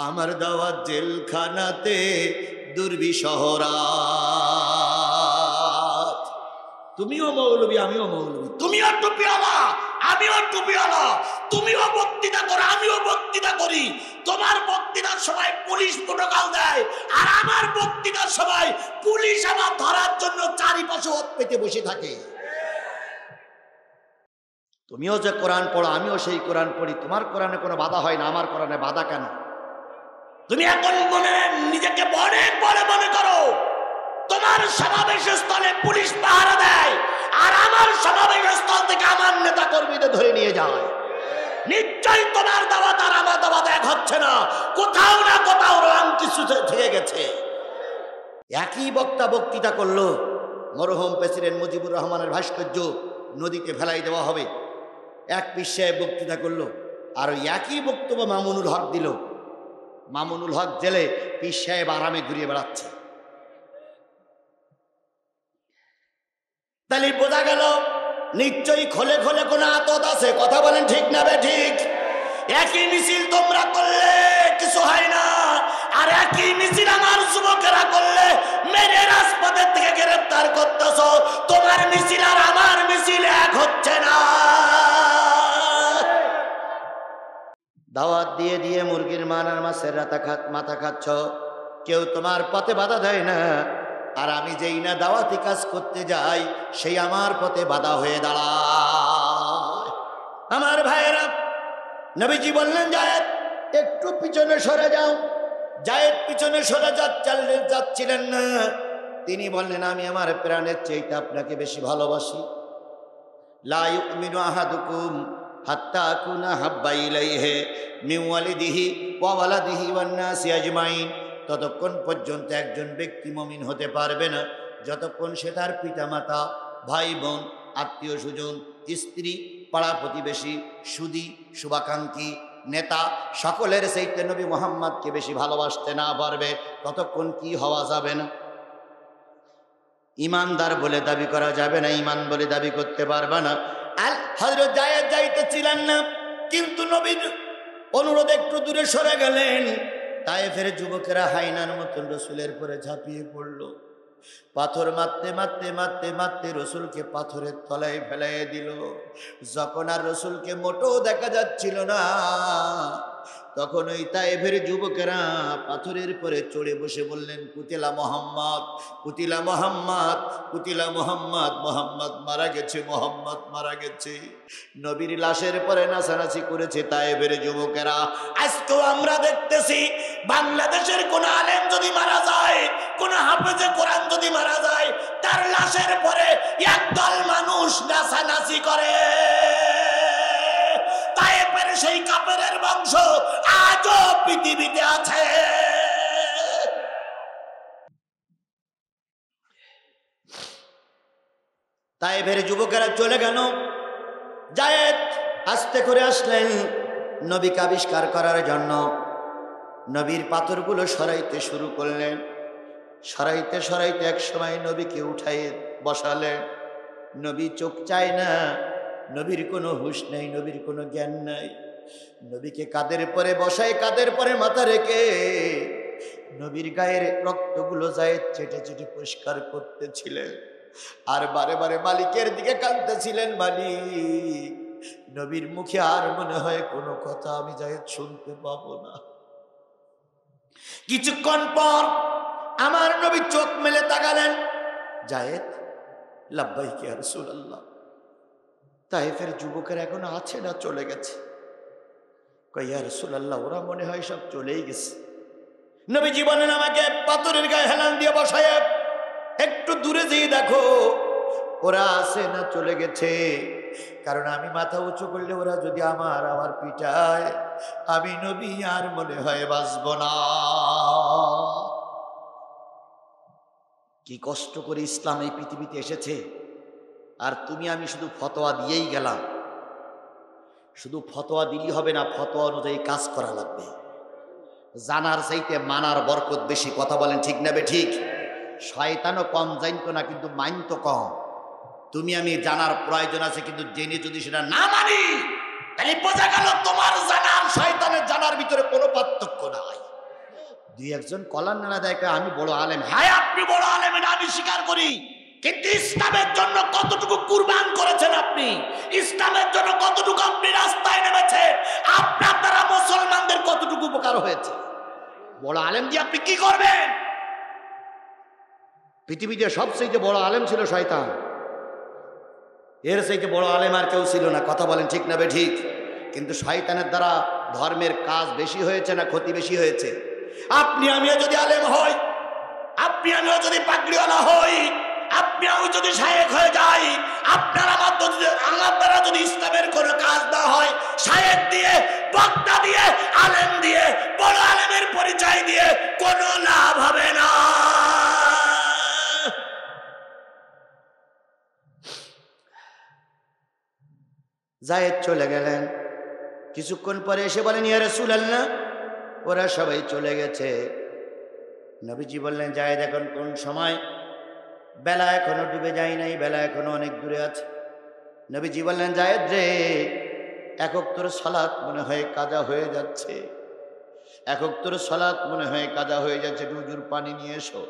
আমার দাওয়াত জেলখানাতে দুর্বিষহরাত। তুমিও মৌলবী, আমিও মৌলবী, তুমিও টুপিওয়ালা, আমিও টুপিওয়ালা, তুমিও বক্তৃতা করো, আমিও বক্তৃতা করি। তোমার বক্তৃতার সময় পুলিশ প্রোটোকল দেয়, আর আমার বক্তৃতার সময় পুলিশ আমার ধরার জন্য চারিপাশে ওত পেতে বসে থাকে। তুমিও যে কোরআন পড়ো, আমিও সেই কোরআন পড়ি। তোমার কোরআনে কোনো বাধা হয় না, আমার কোরআনে বাধা কেন? তুমি এখন নিজেকে অনেক বড় মনে করো। তোমার সমাবেশ স্থলে পুলিশ পাহারা দেয়, আর আমার সমাবেশ স্থল থেকে আমার নেতা কর্মীদের ধরে নিয়ে যায়। নিশ্চয়ই তোমার দাওয়াত আর আমার দাওয়াত এক হচ্ছে না, কোথাও না কোথাও রং কিছু থেকে গেছে। একই বক্তা বক্তৃতা করলো, মরহুম প্রেসিডেন্ট মুজিবুর রহমানের ভাস্কর্য নদীতে ফেলাই দেওয়া হবে। এক পীর সাহেব বক্তৃতা করলো, আর একই বক্তব্য মামুনুল হক দিল। মামুনুল হক জেলে, পীর সাহেব আরামে ঘুরিয়ে বেড়াচ্ছে। তাহলে বোঝা গেল নিশ্চয়ই খোলে খোলে কোনো আতত আছে, কথা বলেন ঠিক না ঠিক? একই মিছিল তোমরা করলে কিছু হয় না, আর একই মিছিল আমার যুবকেরা করলে মেরে রাজপথের থেকে গ্রেফতার করতেছ। তোমার মিছিল আর আমার মিছিল এক হচ্ছে না। দাওয়াত দিয়ে দিয়ে মুরগির মান আর মাছের মাথা খাচ্ছ, কেউ তোমার পথে বাধা দেয় না। আর আমি যেই না দাওয়াতি কাজ করতে যাই, সেই আমার পথে বাধা হয়ে দাঁড়ায়। আমার ভাইয়েরা, নবীজি বললেন, জায়েদ একটু পিছনে সরে যাও। জায়েদ পিছনে সরে যাচ্ছিলেন না। তিনি বললেন, আমি আমার প্রাণের চাইতে আপনাকে বেশি ভালোবাসি। লা ইউমিনু আহাদুকুম হাত্তা আকুনা হাব্বা ইলাইহি মিন ওয়ালিদিহি ওয়া ওয়ালাদিহি ওয়ান নাসি আজমাইন, ততক্ষণ পর্যন্ত একজন ব্যক্তি মুমিন হতে পারবে না যতক্ষণ সে তার পিতামাতা, ভাই বোন, আত্মীয় স্বজন, স্ত্রী, পাড়া প্রতিবেশী, সুদী, শুভাকাঙ্ক্ষী, নেতা সকলের চাইতে নবী মুহাম্মদকে বেশি ভালোবাসতে না পারবে ততক্ষণ কি হওয়া যাবে না? ইমানদার বলে দাবি করা যাবে না, ইমান বলে দাবি করতে পারবে না। আর হযরত যায়েদ যাইতেছিলেন না, কিন্তু নবীর অনুরোধে একটু দূরে সরে গেলেন। তায়েফের যুবকেরা হাইনার মতন রসুলের পরে ঝাঁপিয়ে পড়ল। পাথর মারতে মারতে মারতে মারতে রসুলকে পাথরের তলায় ফেলাই দিল। যখন আর রসুলকে মোটেও দেখা যাচ্ছিল না, তখন ওই তায়েফের যুবকেরা পাথরের পরে চড়ে বসে বললেন, কুতিলা মোহাম্মদ, কুতিলা মোহাম্মদ, কুতিলা মোহাম্মদ, মোহাম্মদ মারা গেছে, মোহাম্মদ মারা গেছে। নবীর লাশের পরে নাচানাচি করেছে তায়েফের যুবকেরা। আজকেও আমরা দেখতেছি বাংলাদেশের কোন আলেম যদি মারা যায়, কোন হাফেজে কোরআন যদি মারা যায়, তার লাশের পরে একদল মানুষ নাচানাচি করে। তায়েফের সেই কাফেরের বংশ আজও পৃথিবীতে আছে। তায়েফের যুবকেরা চলে গেল। যায়েদ আস্তে করে আসলেন নবীকে আবিষ্কার করার জন্য। নবীর পাথরগুলো সরাইতে শুরু করলেন। সরাইতে সরাইতে এক সময় নবীকে উঠাই বসালেন। নবী চোখ চায় না, নবীর কোনো হুঁশ নেই, নবীর কোনো জ্ঞান নাই। নবীকে কাঁধের পরে বসায়, কাঁধের পরে মাথা রেখে নবীর গায়ের রক্তগুলো যায়েদ চেটে চেটে পরিষ্কার করতেছিলেন। আর বারে বারে মালিকের দিকে কাঁদতেছিলেন, মালিক, নবীর মুখে আর মনে হয় কোনো কথা আমি যায়েদ শুনতে পাবো না। কিছুক্ষণ পর আমার নবী চোখ মেলে তাকালেন। যায়েদ, লাব্বাইক ইয়া রাসূলুল্লাহ। তায়েফের যুবকের এখন আছে না চলে গেছে? কই ইয়া রাসূলুল্লাহ, ওরা মনে হয় সব চলেই গেছে। নবীজি বলেন, আমাকে পাথরের গায়ে হেলান দিয়ে বসায় একটু দূরে যেয়ে দেখো ওরা আছে না চলে গেছে। কারণ আমি মাথা উঁচু করলে ওরা যদি আমার পিটায়, আমি নবী আর মনে হয় বাঁচব না। কি কষ্ট করে ইসলাম এই পৃথিবীতে এসেছে, আর তুমি আমি শুধু ফতোয়া দিয়েই গেলাম। শুধু ফতোয়া দিলেই হবে না, ফতোয়া অনুযায়ী কাজ করা লাগবে। জানার চাইতে মানার বরকত বেশি। কথা বলেন ঠিক না বে ঠিক? শয়তানও কম জানতো না, কিন্তু মানতো কম। তুমি আমি জানার প্রয়োজন আছে, কিন্তু জেনে যদি সেটা না মানি, তাহলে বোঝা গেল তোমার জানার শয়তানের জানার ভিতরে কোনো পার্থক্য নাই। দুই একজন কলার নানা দেয়, আমি বড় আলেম। হ্যাঁ, আপনি বড় আলেম, এটা আমি স্বীকার করি, কিন্তু ইসলামের জন্য কতটুকু কুরবান করেছেন আপনি? ইসলামের জন্য কতটুকু আপনি রাস্তায় নেমেছেন? আপনার দ্বারা মুসলমানদের কতটুকু উপকার হয়েছে? বড় আলেম দিয়ে আপনি কি করবেন? পৃথিবীতে সবচেয়ে বড় আলেম ছিল শয়তান। এর চাইতে বড় আলেম আর কেউ ছিল না। কথা বলেন ঠিক না বে ঠিক? কিন্তু শয়তানের দ্বারা ধর্মের কাজ বেশি হয়েছে না ক্ষতি বেশি হয়েছে? আপনি আমিও যদি আলেম হই, আপনি আমিও যদি পাগড়িওয়ালা হই, আপনি আমি যদি শায়েখ হয়ে যাই, আপনার আমার দ্বারা যদি ইসলামের কোনো কাজ না হয়, শায়েখ দিয়ে, বক্তা দিয়ে, আলেম দিয়ে, বড় আলেমের পরিচয় দিয়ে কোনো লাভ হবে না। যায়েদ চলে গেলেন। কিছুক্ষণ পরে এসে বলেন, ইয়া রাসূলুল্লাহ, ওরা সবাই চলে গেছে। নবীজি বললেন, যায়েদ এখন কোন সময়? বেলা এখনো ডুবে যায় নাই, বেলা এখনো অনেক দূরে আছে। নবীজি বললেন, যায়েদ রে, একক তোর সালাত মনে হয় কাজা হয়ে যাচ্ছে, একক তোর সালাত মনে হয় কাজা হয়ে যাচ্ছে, একটু উজুর পানি নিয়ে এসো।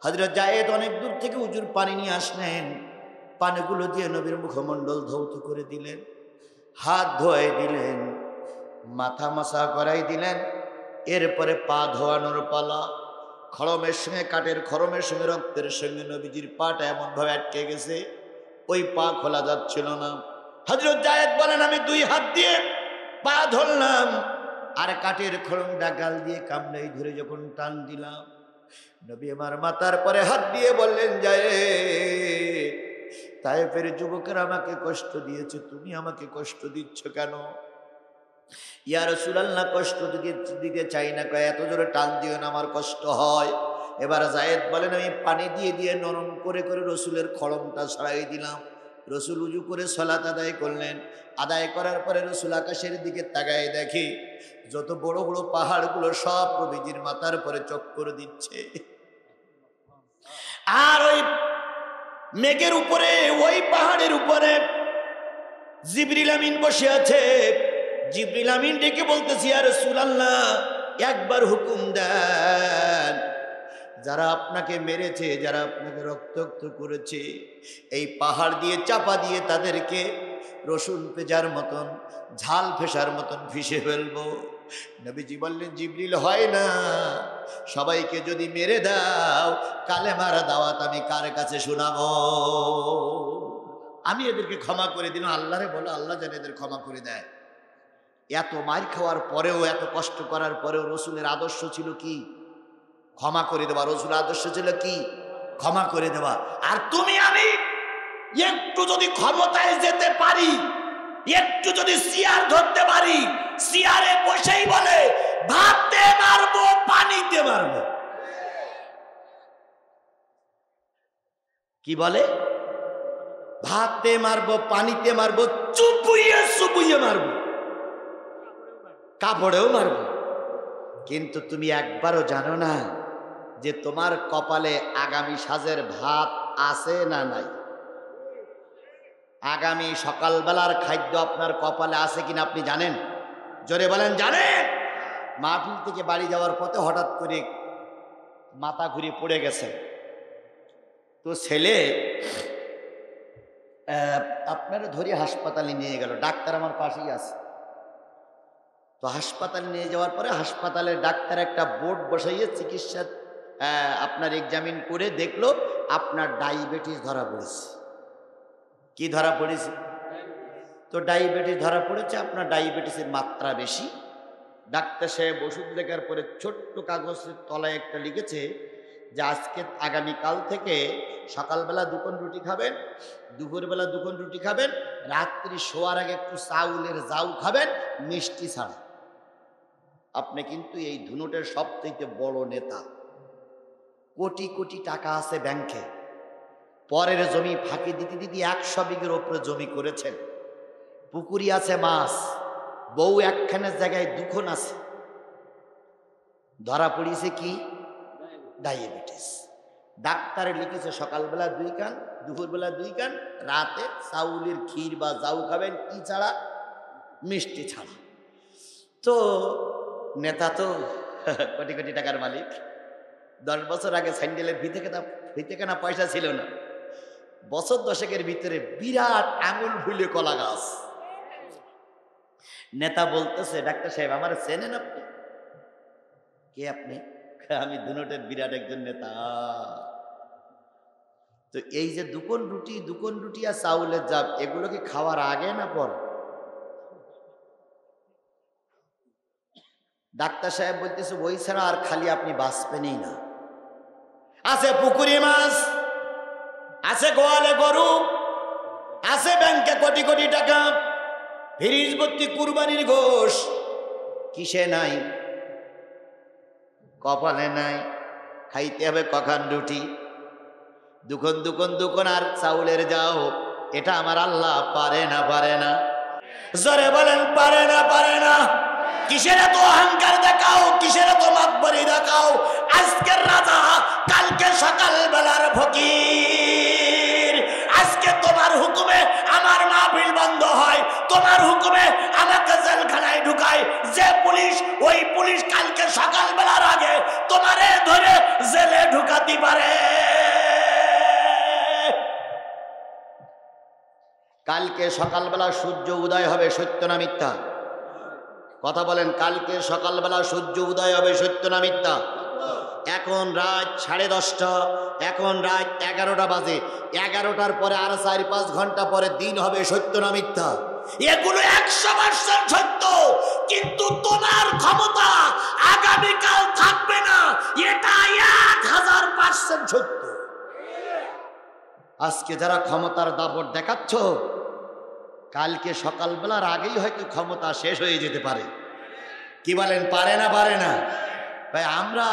হযরত যায়েদ অনেক দূর থেকে উজুর পানি নিয়ে আসলেন। পানিগুলো দিয়ে নবীর মুখমণ্ডল ধৌত করে দিলেন, হাত ধোয়াই দিলেন, মাথা মাসা করাই দিলেন। এরপরে পা ধোয়ানোর পালা। খড়মের সঙ্গে, কাঠের খড়মের সঙ্গে রক্তের সঙ্গে নবীজির পাটা এমনভাবে আটকে গেছে, ওই পা খোলা যাচ্ছিল না। হযরত যায়েদ বলেন, আমি দুই হাত দিয়ে পা ধরলাম, আর কাঠের খড়মটা গাল দিয়ে কামড়াই ধরে যখন টান দিলাম, নবী আমার মাথার পরে হাত দিয়ে বললেন, যায়েদ, তায়েফের যুবকেরা আমাকে কষ্ট দিয়েছে, তুমি আমাকে কষ্ট দিচ্ছ কেন? ইয়া রাসূলুল্লাহ, কষ্ট দিতে চাই না, কয় এত জোরে টান দিও না, আমার কষ্ট হয়। এবার যায়েদ বলেন, আমি পানি দিয়ে দিয়ে নরম করে করে রসুলের খড়মটা ছড়াই দিলাম। রসুল উজু করে সালাত আদায় করলেন। আদায় করার পরে রসুল আকাশের দিকে তাকায় দেখে যত বড় বড় পাহাড়গুলো সব নবীজির মাথার পরে চক্কর দিচ্ছে। আর ওই মেঘের উপরে, ওই পাহাড়ের উপরে জিবরিল আমিন বসে আছে। জিবরিল আমিন ডেকে বলতেছি, ইয়া রাসূলুল্লাহ, একবার হুকুম দেন, যারা আপনাকে মেরেছে, যারা আপনাকে রক্তাক্ত করেছে, এই পাহাড় দিয়ে চাপা দিয়ে তাদেরকে রসুন পেজার মতন, ঝাল ফেসার মতন ভিসে ফেলবো। নবীজি বললেন, জিবরিল, হয় না, সবাইকে যদি মেরে দাও, কালেমার দাওয়াত আমি কার কাছে শোনাবো? আমি এদেরকে ক্ষমা করে দিলাম। আল্লাহরে বলো, আল্লাহ যেন এদের ক্ষমা করে দেয়। এত মার খাওয়ার পরেও, এত কষ্ট করার পরেও রসুলের আদর্শ ছিল কি? ক্ষমা করে দেওয়া। রসুলের আদর্শ ছিল কি? ক্ষমা করে দেওয়া। আর তুমি আমি একটু যদি ক্ষমতায় যেতে পারি, একটু যদি চেয়ার ধরতে পারি, চেয়ারে বসেই বলে ভাতে মারবো, পানিতে মারবো। কি বলে? ভাতে মারবো, পানিতে মারবো, চুপুইয়ে চুপুইয়ে মারবো, কাপড়েও মারবো। কিন্তু তুমি একবারও জানো না যে তোমার কপালে আগামী সাজের ভাত আছে না নাই? আগামী সকালবেলার খাদ্য আপনার কপালে আছে কিনা আপনি জানেন? জোরে বলেন, জানেন? মাহফিল থেকে বাড়ি যাওয়ার পথে হঠাৎ করে মাথা ঘুরে পড়ে গেছে। তো ছেলে আপনার ধরে হাসপাতালে নিয়ে গেল। ডাক্তার আমার পাশেই আছে। তো হাসপাতালে নিয়ে যাওয়ার পরে হাসপাতালের ডাক্তার একটা বোর্ড বসাইয়ে চিকিৎসা আপনার এক্সামিন করে দেখলো আপনার ডায়াবেটিস ধরা পড়েছে। কি ধরা পড়েছে? তো ডায়াবেটিস ধরা পড়েছে, আপনার ডায়াবেটিসের মাত্রা বেশি। ডাক্তার সাহেব ওষুধ লেখার পরে ছোট্ট কাগজের তলায় একটা লিখেছে যে আজকে আগামীকাল থেকে সকালবেলা 2 কোণ রুটি খাবেন, দুপুরবেলা 2 কোণ রুটি খাবেন, রাত্রি শোয়ার আগে একটু চাউলের জাউ খাবেন, মিষ্টি ছাড়া। আপনি কিন্তু এই ধুনুটের সবথেকে বড় নেতা, কোটি কোটি টাকা আছে ব্যাংকে, পরের জমি ফাঁকি দিতে দিতে 100 বিঘের ওপরে জমি করেছেন, পুকুরি আছে মাছ, বউ একখানের জায়গায় 2 কোণ আছে। ধরা পড়িয়েছে কি? ডায়াবেটিস। ডাক্তারে লিখেছে সকালবেলা 2 কান, দুপুরবেলা 2 কান, রাতে চাউলের ক্ষীর বা জাউ খাবেন, কি ছাড়া? মিষ্টি ছাড়া। তো নেতা তো কোটি কোটি টাকার মালিক। 10 বছর আগে স্যান্ডেলের ভিতে কেনা পয়সা ছিল না। বছর 10 ভিতরে বিরাট আঙুল ফুলে কলা গাছ। নেতা বলতেছে, ডাক্তার সাহেব আমার চেনেন আপনি? কে আপনি? আমি ধুনুটের বিরাট একজন নেতা। তো এই যে 2 কোণ রুটি আর চাউলের জাব, এগুলো কি খাওয়ার আগে না পর? ডাক্তার সাহেব বলতেছে ওই ছাড়া আর খালি আপনি বাঁচবেনই না। আছে পুকুরি মাছ, আছে গোয়ালে গরু, আছে ব্যাংকে কোটি কোটি টাকা, ফ্রিজ ভর্তি কুরবানির গোশ, কিসে নাই? কপালে নাই। খাইতে হবে কখান রুটি, 2 কোণ আর চাউলের যাও। এটা আমার আল্লাহ পারে না? পারে না? জোরে বলেন, পারে না? পারে না? কিসের এত অহংকার দেখাও, কিসের এত মাতবরি দেখাও? আজকের রাজা কালকে সকালবেলার ফকির। আজকে তোমার হুকুমে আমার মাহফিল বন্ধ হয়, তোমার হুকুমে আমাকে জেলখানায় ঢুকায় যে পুলিশ, ওই পুলিশ কালকে সকালবেলার আগে তোমারে ধরে জেলে ঢুকাতে পারে। কালকে সকালবেলা সূর্য উদয় হবে, সত্য না মিথ্যা? কথা বলেন, কালকে সকালবেলা সূর্য উদয় হবে, সত্য না মিথ্যা? এখন রাত 10:30, এখন রাত 11টা বাজে। 11টার পরে আর 4-5 ঘন্টা পরে দিন হবে, সত্য না মিথ্যা? এগুলো 100% সত্য। কিন্তু তোমার ক্ষমতা আগামীকাল থাকবে না, এটা 1000% সত্য। আজকে যারা ক্ষমতার দাপট দেখাচ্ছ, কালকে সকালবেলার আগেই হয়তো ক্ষমতা শেষ হয়ে যেতে পারে। কি বলেন, পারে না? পারে না ভাই? আমরা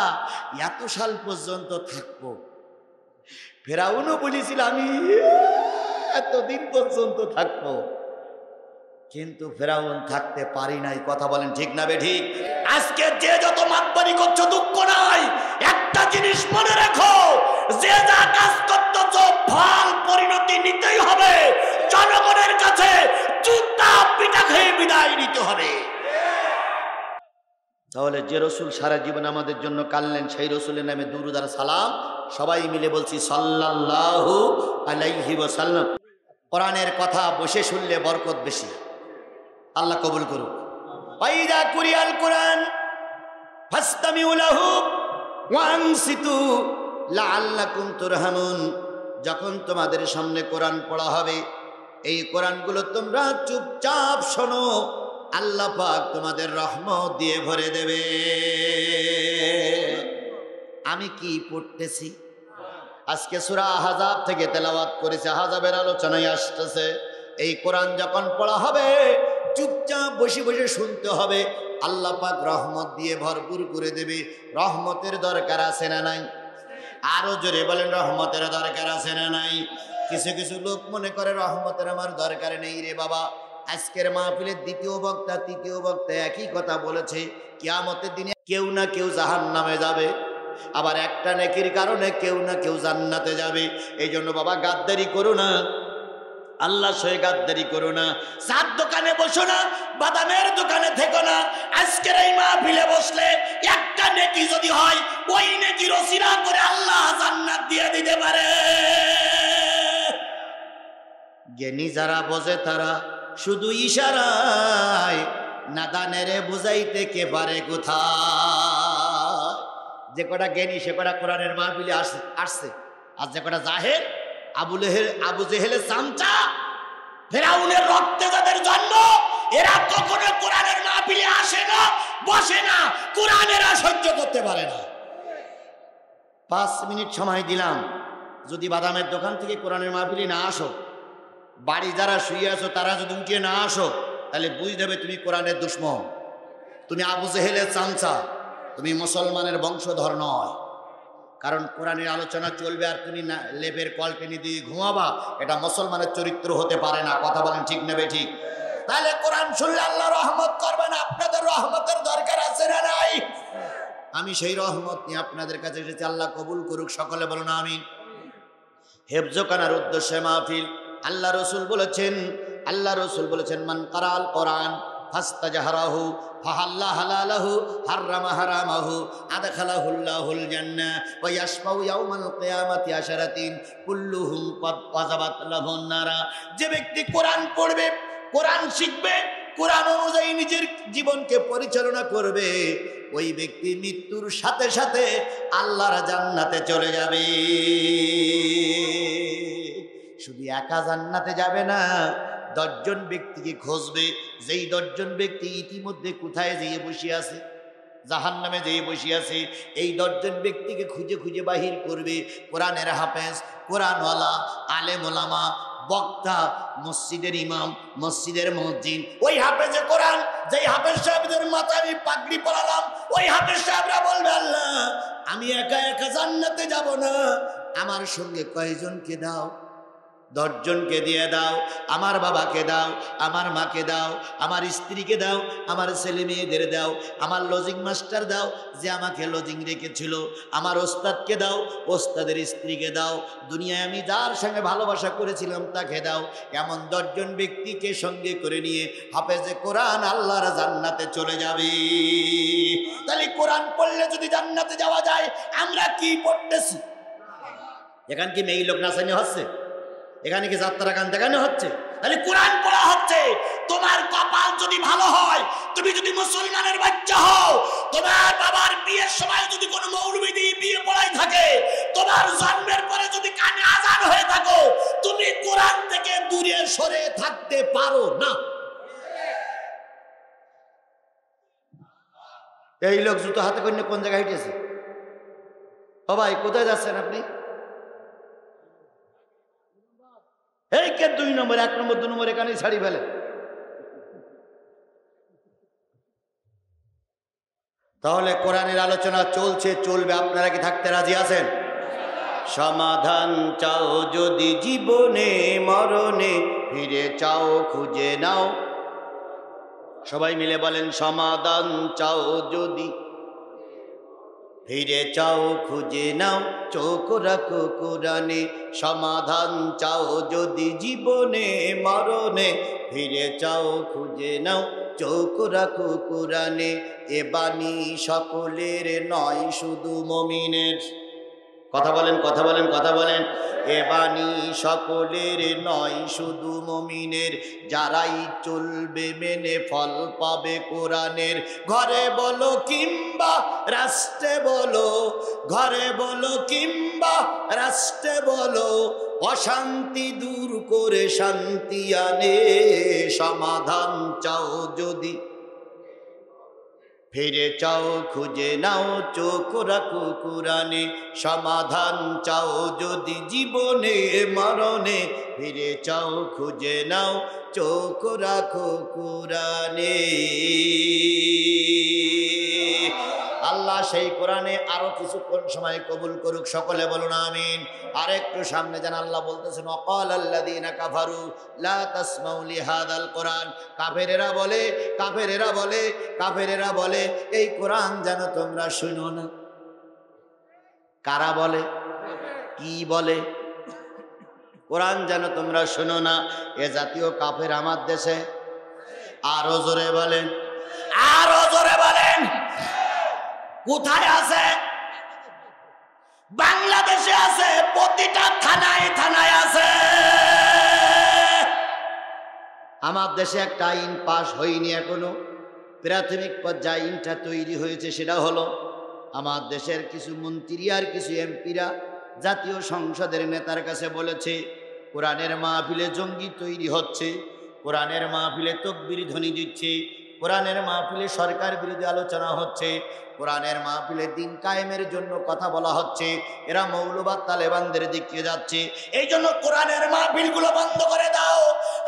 এত সাল পর্যন্ত থাকবো। ফেরাউনও বলেছিল আমি এতদিন পর্যন্ত থাকবো, কিন্তু ফেরাউন থাকতে পারি নাই। কথা বলেন ঠিক না বেঠিক? আজকে যে যত মাতবারি করছো দুঃখ নাই, একটা জিনিস মনে রাখো, যে যা কাজ করতেছো ফল পরিণতি নিতেই হবে। জনগণের কাছে জুতা পিটা খেয়ে বিদায় নিতে হবে। তাহলে যে রসুল সারা জীবন আমাদের জন্য কাঁদলেন, সেই রসুলের নামে দুরূদ আর সালাম সবাই মিলে বলছি সাল্লাল্লাহু আলাইহি ওয়াসাল্লাম। কোরআনের কথা বসে শুনলে বরকত বেশি। আল্লাহ কবুল করুক। ওয়াইদা কুরিয়াল কোরআন ফাসতামিউ লাহু ওয়া আনসিতু লাআল্লাকুম তুরহামুন। যখন তোমাদের সামনে কোরআন পড়া হবে, এই কোরআনগুলো তোমরা চুপচাপ শোনো, আল্লাহ পাক তোমাদের রহমত দিয়ে ভরে দেবে। আমি কি পড়তেছি? আজকে সূরা আহজাব থেকে তেলাওয়াত করেছে, আহজাবের আলোচনায় আসতেছে। এই কোরআন যখন পড়া হবে চুপচাপ বসে বসে শুনতে হবে, আল্লাহ পাক রহমত দিয়ে ভরপুর করে দেবে। রহমতের দরকার আছে না নাই? আরো জোরে বলেন, রহমতের দরকার আছে না নাই? কিছু কিছু লোক মনে করে রহমতের আমার দরকার নেই রে বাবা। আজকের মাহফিলের দ্বিতীয় বক্তা তৃতীয় বক্তা একই কথা বলেছে, কিয়ামতের দিনে কেউ না কেউ জাহান্নামে যাবে, আবার একটা নেকির কারণে কেউ না কেউ জান্নাতে যাবে। এই জন্য বাবা গাদ্দারি করো না, আল্লাহ সয়ে গাদ্দারি করো না। চার দোকানে বসো না, বাদামের দোকানে থেকো না। আজকের এই মাহফিলে বসলে একটা নেকি যদি হয়, ওই নেকির ওসিলা করে আল্লাহ জান্নাত দিয়ে দিতে পারে। জ্ঞানী যারা বোঝে তারা শুধু ইশারায়, নাদানেরে বুঝাইতে কে পারে কোথায়। যে কটা জ্ঞানী সে কটা কোরআনের মাহফিলে আসছে, আর যে কটা জাহেল, আবু জেহেলের চামচা, ফেরাউনের রক্তে যাদের জন্ম, এরা কখনো কোরআনের মাহফিলে আসে না, বসে না, কোরআনেরা সহ্য করতে পারে না। 5 মিনিট সময় দিলাম, যদি বাদামের দোকান থেকে কোরআনের মাহফিলে না আসো, বাড়ি যারা শুয়ে আছো তারা যদি উঠে না আসো, তাহলে বুঝতে হবে তুমি কোরআনের দুশমন, তুমি আবু জেহেলের চামচা, তুমি মুসলমানের বংশধর নয়। কারণ কোরআনের আলোচনা চলবে আর তুমি না লেপের কল টেনে দিয়ে ঘুমাবা, এটা মুসলমানের চরিত্র হতে পারে না। কথা বলেন ঠিক নেবে ঠিক? তাহলে কোরআন শুনলে আল্লাহ রহমত করবেন। আপনাদের রহমতের দরকার আছে না নাই? আমি সেই রহমত নিয়ে আপনাদের কাছে এসেছি, আল্লাহ কবুল করুক। সকলে বলুন আমিন। হেফজখানার উদ্দেশ্যে মাহফিল। আল্লাহ রসুল বলেছেন মান কারাল কোরআন ফাস্তাজহারাহু ফাহাল্লা হালালাহু হাররামা হারামাহু আদখালাহুল্লাহুল জান্নাহ ওয়া ইয়াশফাউ ইয়াউমাল কিয়ামাতি আশারাতিন কুল্লুহুম ক্বাদ ওয়াজাবাত লাহুন নারা। যে ব্যক্তি কোরআন পড়বে, কোরআন শিখবে, কোরআন অনুযায়ী নিজের জীবনকে পরিচালনা করবে, ওই ব্যক্তি মৃত্যুর সাথে সাথে আল্লাহর জান্নাতে চলে যাবে। শুধু একা জান্নাতে যাবে না, 10 জন ব্যক্তিকে খুঁজবে, যেই 10 জন ব্যক্তি ইতিমধ্যে কোথায় যেয়ে বসে আছে, জাহান্নামে যেয়ে বসে আছে। এই 10 জন ব্যক্তিকে খুঁজে খুঁজে বাহির করবে। কোরআনের হাফেজ, কোরআনওয়ালা, আলেম ওলামা, বক্তা, মসজিদের ইমাম, মসজিদের মুয়াজ্জিন। ওই হাফেজে কোরআন, যেই হাফেজ সাহেবদের মাথায় আমি পাগড়ি পরালাম, ওই হাফেজ সাহেবরা বলবে আল্লাহ আমি একা একা জান্নাতে যাব না, আমার সঙ্গে কয়জনকে দাও? 10 জনকে দিয়ে দাও। আমার বাবাকে দাও, আমার মাকে দাও, আমার স্ত্রীকে দাও, আমার ছেলে মেয়েদের দাও, আমার লজিং মাস্টার দাও যে আমাকে লজিং রেখেছিল, আমার ওস্তাদকে দাও, ওস্তাদের স্ত্রীকে দাও, দুনিয়ায় আমি যার সঙ্গে ভালোবাসা করেছিলাম তাকে দাও। এমন 10 জন ব্যক্তিকে সঙ্গে করে নিয়ে হাফেজে কোরআন আল্লাহর জান্নাতে চলে যাবে। তাহলে কোরআন পড়লে যদি জান্নাতে যাওয়া যায়, আমরা কি পড়তেছি? এখান কি মেয়ে লোক নাচানি হচ্ছে? এখানে কি যাত্রা গান দেখানো হচ্ছে? তাহলে কোরআন পড়া হচ্ছে। তোমার কপাল যদি ভালো হয়, তুমি যদি মুসলমানের বাচ্চা হও, তোমার বাবার বিয়ের সময় যদি কোনো মৌলবি দিয়ে বিয়ে পড়াই থাকে, তোমার জন্মের পরে যদি কানে আজান হয়ে থাকো, তুমি কোরআন থেকে দূরে সরে থাকতে পারো না। এই লোক জুতো হাতে করে কোন জায়গায় হেঁটেছে? ও ভাই, কোথায় যাচ্ছেন আপনি? 2 নম্বর 1 নম্বর 2 নম্বর এখানেই ছাড়ি ফেলে। তাহলে কোরআনের আলোচনা চলছে, চলবে, আপনারা কি থাকতে রাজি আছেন? সমাধান চাও যদি জীবনে মরণে, ফিরে চাও খুঁজে নাও। সবাই মিলে বলেন, সমাধান চাও যদি, ফিরে চাও খুঁজে নাও, চোখ রাখো কোরআনে। সমাধান চাও যদি জীবনে মরণে, ফিরে চাও খুঁজে নাও, চোখ রাখো কোরআনে। এ বাণী সকলের নয়, শুধু মুমিনের। কথা বলেন, কথা বলেন, কথা বলেন। এ বাণী সকলের নয়, শুধু মুমিনের। যারাই চলবে মেনে ফল পাবে কোরআনের। ঘরে বলো কিংবা রাষ্ট্রে বলো, ঘরে বলো কিংবা রাষ্ট্রে বলো, অশান্তি দূর করে শান্তি আনে। সমাধান চাও যদি, ফিরে চাও খুঁজে নাও, চোখ রাখো কোরআনে। সমাধান চাও যদি জীবনে মরণে, ফিরে চাও খুঁজে নাও, চোখ রাখো কোরআনে। আল্লাহ সেই কোরআনে আরো কিছুক্ষণ সময় কবুল করুক, সকলে বলুন আমিন। আর একটু সামনে যান, আল্লাহ বলতেছেন, ওয়াকাল আল্লাযীনা কাফারু লা তাসমাউ লিহাযাল কোরআন। কাফেরেরা বলে, কাফেরেরা বলে, কাফেরেরা বলে, এই কোরআন যেন তোমরা শুনো না। কারা বলে? কি বলে? কোরআন যেন তোমরা শুনো না। এ জাতীয় কাফের আমার দেশে আরো জোরে বলেন, আরো জোরে বলেন। কোথায় আছে? বাংলাদেশে আছে, প্রতিটা থানায় থানায় আছে। আমার দেশে একটা আইন পাশ হয়নি এখনো, প্রাথমিক পর্যায়ে আইনটা তৈরি হয়েছে। সেটা হলো, আমার দেশের কিছু মন্ত্রী আর কিছু এমপিরা জাতীয় সংসদের নেতার কাছে বলেছে, কোরআনের মাহফিলে জঙ্গি তৈরি হচ্ছে, কোরআনের মাহফিলে তাকবীর ধ্বনি দিচ্ছে, কোরআনের মাহফিলে সরকার বিরোধী আলোচনা হচ্ছে, কোরআনের মাহফিলে দিন কায়েমের জন্য কথা বলা হচ্ছে। এরা মৌলবাদ তালেবানদের দিকে যাচ্ছে। এই জন্য কোরআনের মাহফিলগুলো বন্ধ করে দাও।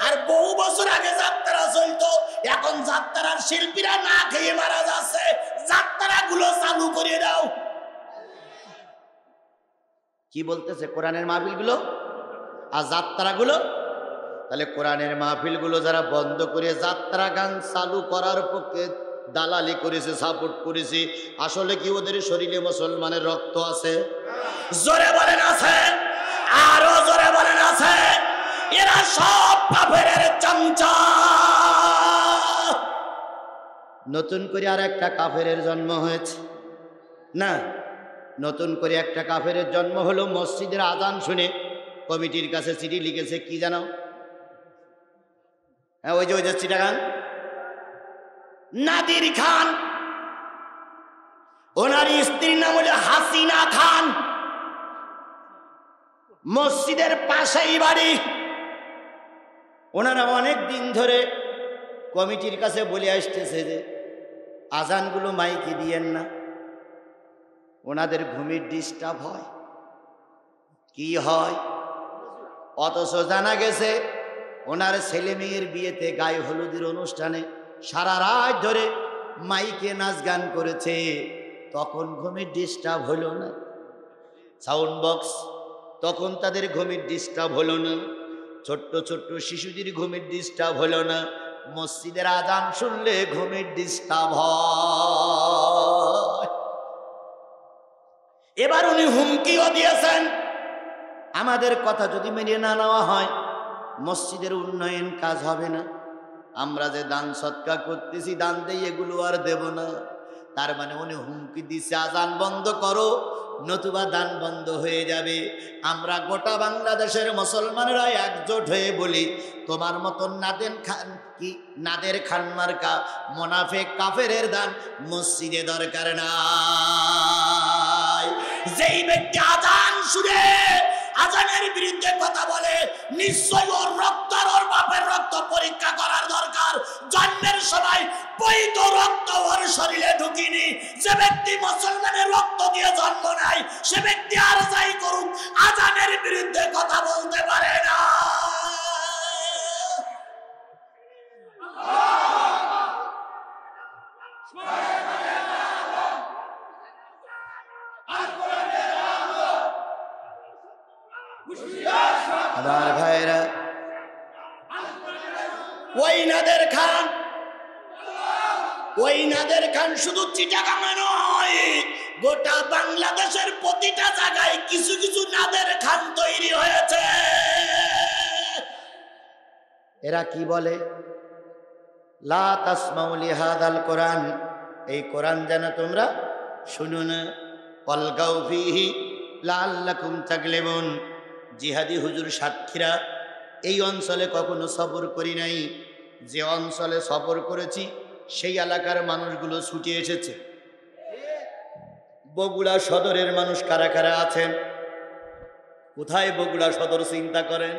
আর বহু বছর আগে যাত্রা চলতো, এখন যাত্রার শিল্পীরা না খেয়ে মারা যাচ্ছে, যাত্রাগুলো চালু করে দাও। কি বলতেছে? কোরআনের মাহফিলগুলো আর যাত্রাগুলো। তাহলে কোরআনের মাহফিলগুলো যারা বন্ধ করে যাত্রা গান চালু করার পক্ষে দালালি করেছে, সাপোর্ট করেছে, আসলে কি ওদের শরীরে মুসলমানের রক্ত আছে? জোরে বলেন আছে, আরো জোরে বলেন আছে। এরা সব কাফেরের চামচা। নতুন করে আর একটা কাফেরের জন্ম হয়েছে না? নতুন করে একটা কাফেরের জন্ম হলো। মসজিদের আজান শুনে কমিটির কাছে চিঠি লিখেছে, কি জানো? হ্যাঁ, ওই যে চিটাগাং নাদির খান, ওনার স্ত্রীর নাম হলো হাসিনা খান, মসজিদের পাশেই বাড়ি। ওনারা অনেক দিন ধরে কমিটির কাছে বলে আসতেছে যে আজানগুলো মাইকে দিয়েন না, ওনাদের ঘুমের ডিস্টার্ব হয়। কি হয়? অথচ জানা গেছে ওনার ছেলে মেয়ের বিয়েতে গায়ে হলুদের অনুষ্ঠানে সারা রাত ধরে মাইকে নাচ গান করেছে, তখন ঘুমের ডিস্টার্ব হলো না। সাউন্ড বক্স, তখন তাদের ঘুমের ডিস্টার্ব হলো না। ছোট্ট ছোট্ট শিশুদের ঘুমের ডিস্টার্ব হলো না। মসজিদের আজান শুনলে ঘুমের ডিস্টার্ব হয়। এবার উনি হুমকিও দিয়েছেন, আমাদের কথা যদি মেনে না নেওয়া হয় মসজিদের উন্নয়ন কাজ হবে না। আমরা যে দান সৎকা করতেছি, দান দেই, এগুলো আর দেব না। তার মানে উনি হুমকি দিছে, আজান বন্ধ করো, নতুবা দান বন্ধ হয়ে যাবে। আমরা গোটা বাংলাদেশের মুসলমানেরা একজোট হয়ে বলি, তোমার মতন নাদের খান মার্কা মুনাফিক কাফেরের দান মসজিদে দরকার নাই। যেই ব্যক্তি আজান শুনে আজানের বিরুদ্ধে কথা বলে, নিশ্চয় ওর রক্ত আর ওর বাপের রক্ত পরীক্ষা করার দরকার। জন্মের সময় বৈধ রক্ত ওর শরীরে ঢুকিনি। যে ব্যক্তি মুসলমানের রক্ত দিয়ে জন্ম নেয়, সে ব্যক্তি আর যাই করুক আজানের বিরুদ্ধে কথা বলতে পারে না। আমার ভাইরা, ওই নাদের খান শুধু চিটাগাঙে নয়, গোটা বাংলাদেশের প্রতিটা জায়গায় কিছু কিছু নাদের খান তৈরি হয়েছে। এরা কি বলে? লা তাসমাউ লিহাদাল কোরআন, এই কোরআন যেন তোমরা শুনো না। ওয়ালগাউ ফীহি লাআল্লাকুম তাগলিবুন। জিহাদি হুজুর সাক্ষীরা, এই অঞ্চলে কখনো সফর করি নাই, যে অঞ্চলে সফর করেছি সেই এলাকার মানুষগুলো ছুটে এসেছে। বগুড়া সদরের মানুষ কারা কারা আছেন? কোথায় বগুড়া সদর চিন্তা করেন।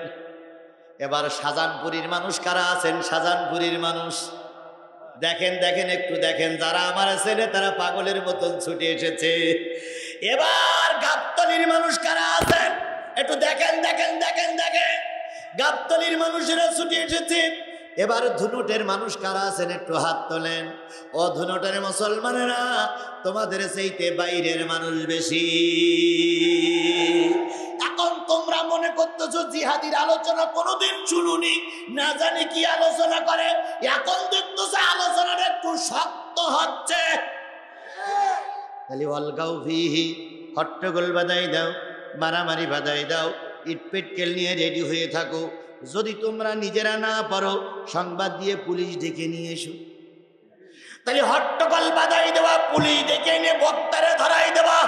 এবার শাহজাহানপুরীর মানুষ কারা আছেন? শাহজাহানপুরীর মানুষ দেখেন, দেখেন, একটু দেখেন, যারা আমার ছেলে তারা পাগলের মতন ছুটে এসেছে। এবার গাবতলীর মানুষ কারা আছেন? একটু দেখেন, দেখেন, দেখেন, দেখেন, গাবতলীর মানুষেরা ছুটে এসেছে। এবার ধুনুটের মানুষ কারা আছেন? একটু হাত তোলেন। ও ধুনুটের মুসলমানেরা, তোমাদের চাইতে বাইরের মানুষ বেশি। এখন তোমরা মনে করতেছো জিহাদির আলোচনা কোনোদিন শুনুনি, না জানি কি আলোচনা করে। এখন দেখতেছে আলোচনাটা একটু শক্ত হচ্ছে। তাহলে ওয়ালগাউ ফীহি, হট্টগোল বাজাই দাও, মারামারি বাজাই দাও, ইটপেটকেল নিয়ে রেডি হয়ে থাকো। যদি তোমরা নিজেরা না পারো, সংবাদ দিয়ে পুলিশ ডেকে নিয়ে এসো। তাহলে হট্টগোল বাজাই দেওয়া, পুলিশ ডেকে এনে বক্তারে ধরাই দেওয়া,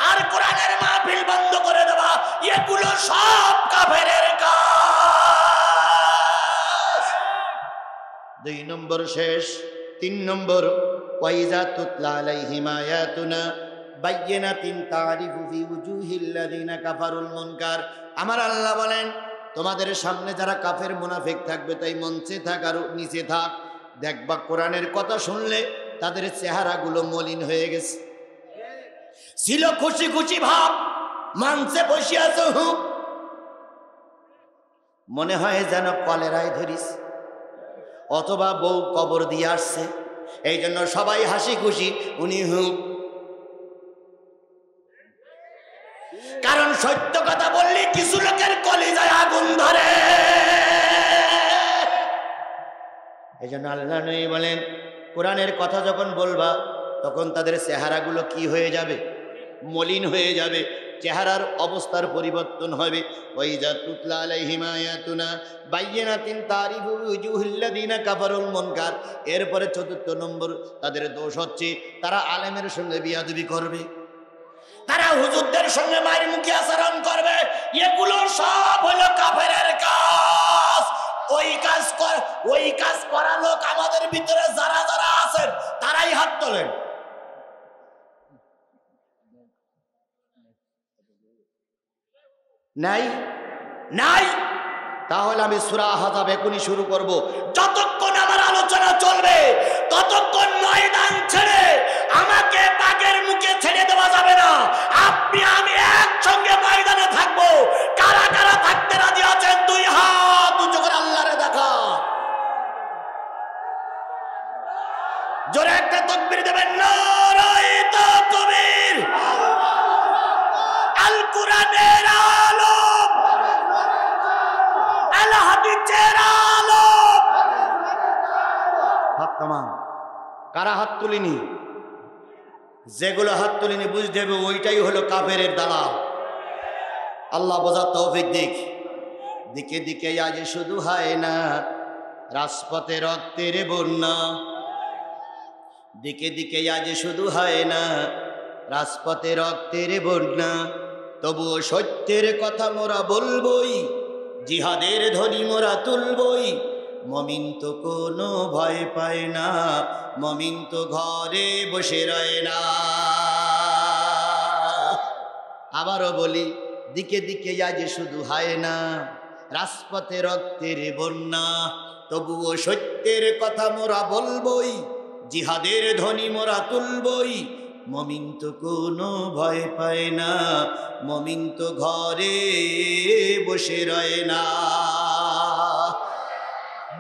আর কোরআনের মাহফিল বন্ধ করে দেওয়া, এগুলো সব কাফেরের কাজ। 2 নম্বর শেষ। 3 নম্বর, ওয়াইজা তুতলা আলাইহিম আয়াতুনা বায়্যিনাতিন তারিফু ফি উজুহিল লাযিনা কাফারুল মুনকার। আমার আল্লাহ বলেন, তোমাদের সামনে যারা কাফের মুনাফিক থাকবে, তাই মঞ্চে থাক আর নিচে থাক, দেখবা কোরআনের কথা শুনলে তাদের চেহারাগুলো মলিন হয়ে গেছে। ছিল খুশি খুশি ভাব, মঞ্চে বসে আছে মনে হয় যেন কলেরায় ধরিস, অথবা বউ কবর দিয়ে আসছে, এই জন্য সবাই হাসি খুশি, উনি কারণ সত্য কথা বললে কিছু লোকের কলিজায় আগুন ধরে। এই জন্য আল্লাহ নবী বলেন, কোরআনের কথা যখন বলবা তখন তাদের চেহারাগুলো কি হয়ে যাবে? মলিন হয়ে যাবে, চেহারার অবস্থার পরিবর্তন হবে। ওয়াইজা তুতলা আলাইহিম আয়াতুনা বায়্যিনাতিন তারিফু উজুহিল লাযিনা কাফারুল মুনকার। এরপরে 4 নম্বর তাদের দোষ হচ্ছে তারা আলেমের সঙ্গে বিয়াদবি করবে, তারা হুজুরদের সঙ্গে মায়ের মুখে আচরণ করবে। এগুলো সব হলো কাফেরের কাজ। ওই কাজ করা লোক আমাদের ভিতরে যারা যারা আছেন তারাই হাত তোলেন। নাই নাই? তাহলে আমি সূরা আহজাব এখনই শুরু করব। যতক্ষণ আমার আলোচনা চলবে ততক্ষণ ময়দান ছেড়ে আমাকে বাঘের মুখে ছেড়ে দেওয়া যাবে না। আপনি আমি একসঙ্গে ময়দানে থাকবো। কারা কারা থাকতে রাজি আছেন? 2 হাত উঁচু করে আল্লাহরে দেখা। জোরে একটা তাকবীর দেবেন, নারায়ে তাকবীর। আল কোরআনের আলো, আল হাদিসের আলো। হাত নামান। কারা হাত তুলিনি? যেগুলো হাত তুলিনি বুঝতে হবে ওইটাই হলো কাফেরের দালাল। আল্লাহ বোঝার তৌফিক দিক। দিকে দিকে আজ শুধু হয় না রাজপথে রক্তের বন্যা, দিকে দিকে আজ শুধু হয় না রাজপথে রক্তের বন্যা। তবুও সত্যের কথা মোরা বলবই, জিহাদের ধ্বনি মোরা তুলবই। মমিন তো কোনো ভয় পায় না, মমিন তো ঘরে বসে রয় না। আবারও বলি, দিকে দিকে আজ শুধু হয় না রাজপথে রক্তের বন্যা। তবুও সত্যের কথা মোরা বলবই, জিহাদের ধ্বনি মোরা তুলবই। মমিন তো কোনো ভয় পায় না, মমিন তো ঘরে বসে রয় না।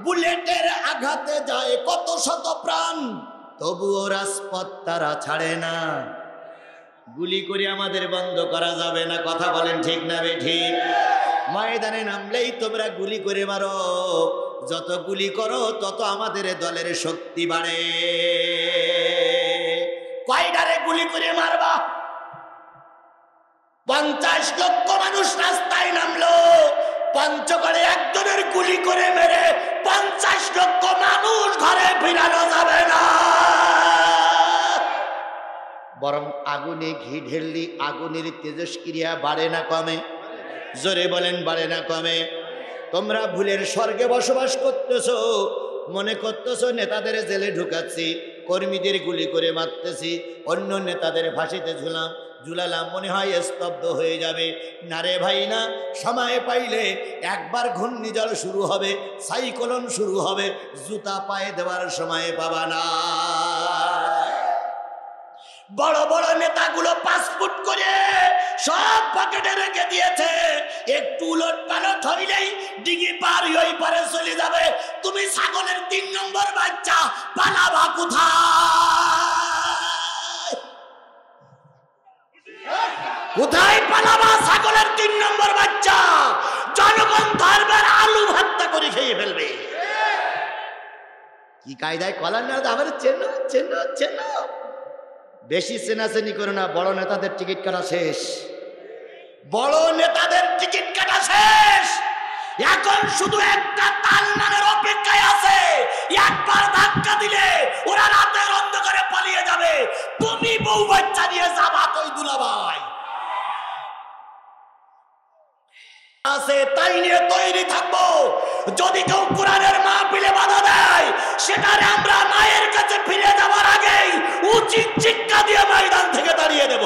বুলেটের আঘাতে যায় কত শত প্রাণ, তবুও রাজপথ তারা ছাড়ে না। গুলি করে আমাদের বন্ধ করা যাবে না, কথা বলেন ঠিক না বেঠিক? ময়দানে নামলেই তোমরা গুলি করে মারো, যত গুলি করো তত আমাদের দলের শক্তি বাড়ে। কয়টারে গুলি করে মারবা? 50 লক্ষ মানুষ রাস্তায় নামলো, পঞ্চগড়ে একজনের গুলি করে মেরে 50 লক্ষ মানুষ ঘরে ফিরানো যাবে না। বরং আগুনে ঘি ঢেললি আগুনের তেজস্ক্রিয়া বাড়ে না কমে? জোরে বলেন, বাড়ে না কমে? তোমরা ভুলের স্বর্গে বসবাস করতেছো, মনে করতেছো নেতাদের জেলে ঢুকাচ্ছি, কর্মীদের গুলি করে মারতেছি, অন্য নেতাদের ফাঁসিতে ঝুলালাম, মনে হয় স্তব্ধ হয়ে যাবে। না রে ভাই না, সময় পাইলে একবার ঘূর্ণিঝড় শুরু হবে, সাইক্লোন শুরু হবে, জুতা পায়ে দেওয়ার সময় পাবা না। বড় বড় নেতাগুলো 5 ফুট করে সব পকেটে রেখে দিয়েছে, একটু উলট পালট হইলেই ডিঙি পার ওই পারে চলে যাবে। তুমি ছাগলের 3 নম্বর বাচ্চা, পালাবা কোথায়? কোথায় পালাবা ছাগলের 3 নম্বর বাচ্চা? জনগণ ধরবার আলু ভর্তা করে খেয়ে ফেলবে। কি কায়দায় কলার না আবার চেনো চেনো চেনো। বেশি চেনাচেনি করো না, বড় নেতাদের টিকিট কাটা শেষ। বড় নেতাদের টিকিট কাটা শেষ। এখন শুধু একটা তালমানের অপেক্ষায় আছে, একবার ধাক্কা দিলে ওরা রাতের অন্ধকারে পালিয়ে যাবে। তুমি বউ বাচ্চা নিয়ে যাবা কই দুলাভাই? আছে তাই নিয়ে তৈরি থাকবো। যদি কেউ কোরআনের মাহফিলে বাধা দেয়, সেটারে আমরা মায়ের কাছে ফিরে যাওয়ার আগেই উচিত শিক্ষা দিয়ে ময়দান থেকে দাঁড়িয়ে দেব।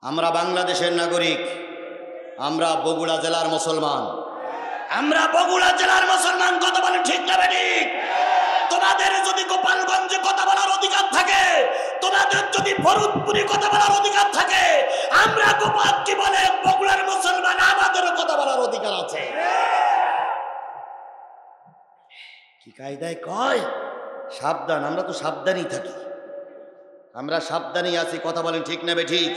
আমরা বাংলাদেশের নাগরিক, আমরা বগুড়া জেলার মুসলমান, আমরা বগুড়া জেলার মুসলমান। কথা বলে ঠিক না বেঠিক? তোমাদের যদি গোপালগঞ্জে কথা বলার অধিকার থাকে, তোমাদের যদি ফরিদপুরে কথা বলার অধিকার থাকে, আমরা গোপাল কি বলে বগুড়ার মুসলমান, আমাদেরও কথা বলার অধিকার আছে। কি কায়দায় কয়? সাবধান, আমরা তো সাবধানই থাকি, আমরা সাবধানই আছি, কথা বলেন ঠিক না বেঠিক?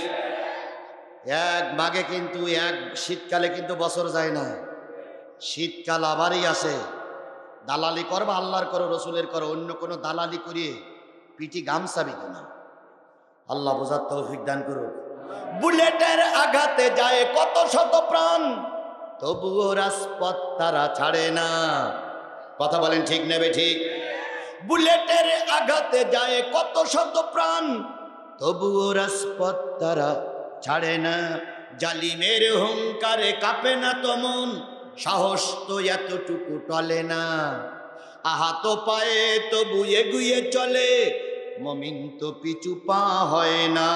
এক মাঘে কিন্তু এক শীতকালে কিন্তু বছর যায় না, শীতকাল আবারই আসে। দালালি করবা, আল্লাহর করো, রসুলের করো, অন্য কোনো দালালি করিয়ে পিটি গামছা বিধো না। আল্লাহ বোঝার তৌফিক দান করুক। বুলেটের আঘাতে যায় কত শত প্রাণ, তবুও রাজপথ তারা ছাড়ে না। কথা বলেন ঠিক নেবে ঠিক? বুলেটের আঘাতে যায় কত শত প্রাণ, তবুও রাজপথ তারা ছাড়ে না। জালিমের হুঙ্কারে কাঁপে না তো মন, সাহস তো এতটুকু টলে না। আহাত পায়ে তবু এগুয়ে চলে, মমিন তো পিছু পা হয় না।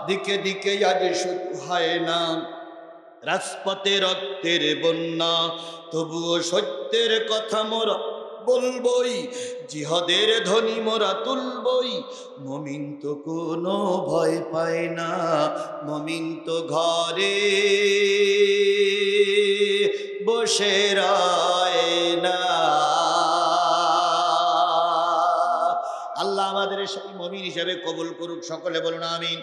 দিকে দিকে আজ শুধু হয় না, রাজপথে রক্তের বন্যা, তবুও সত্যের কথা মোরা বলবই, জিহাদের ধ্বনি মোরা তুলবই। মমিন তো কোনো ভয় পায় না, মমিন তো ঘরে বসে রয় না। আল্লাহ আমাদের সেই মমিন হিসেবে কবুল করুক, সকলে বলুন আমিন।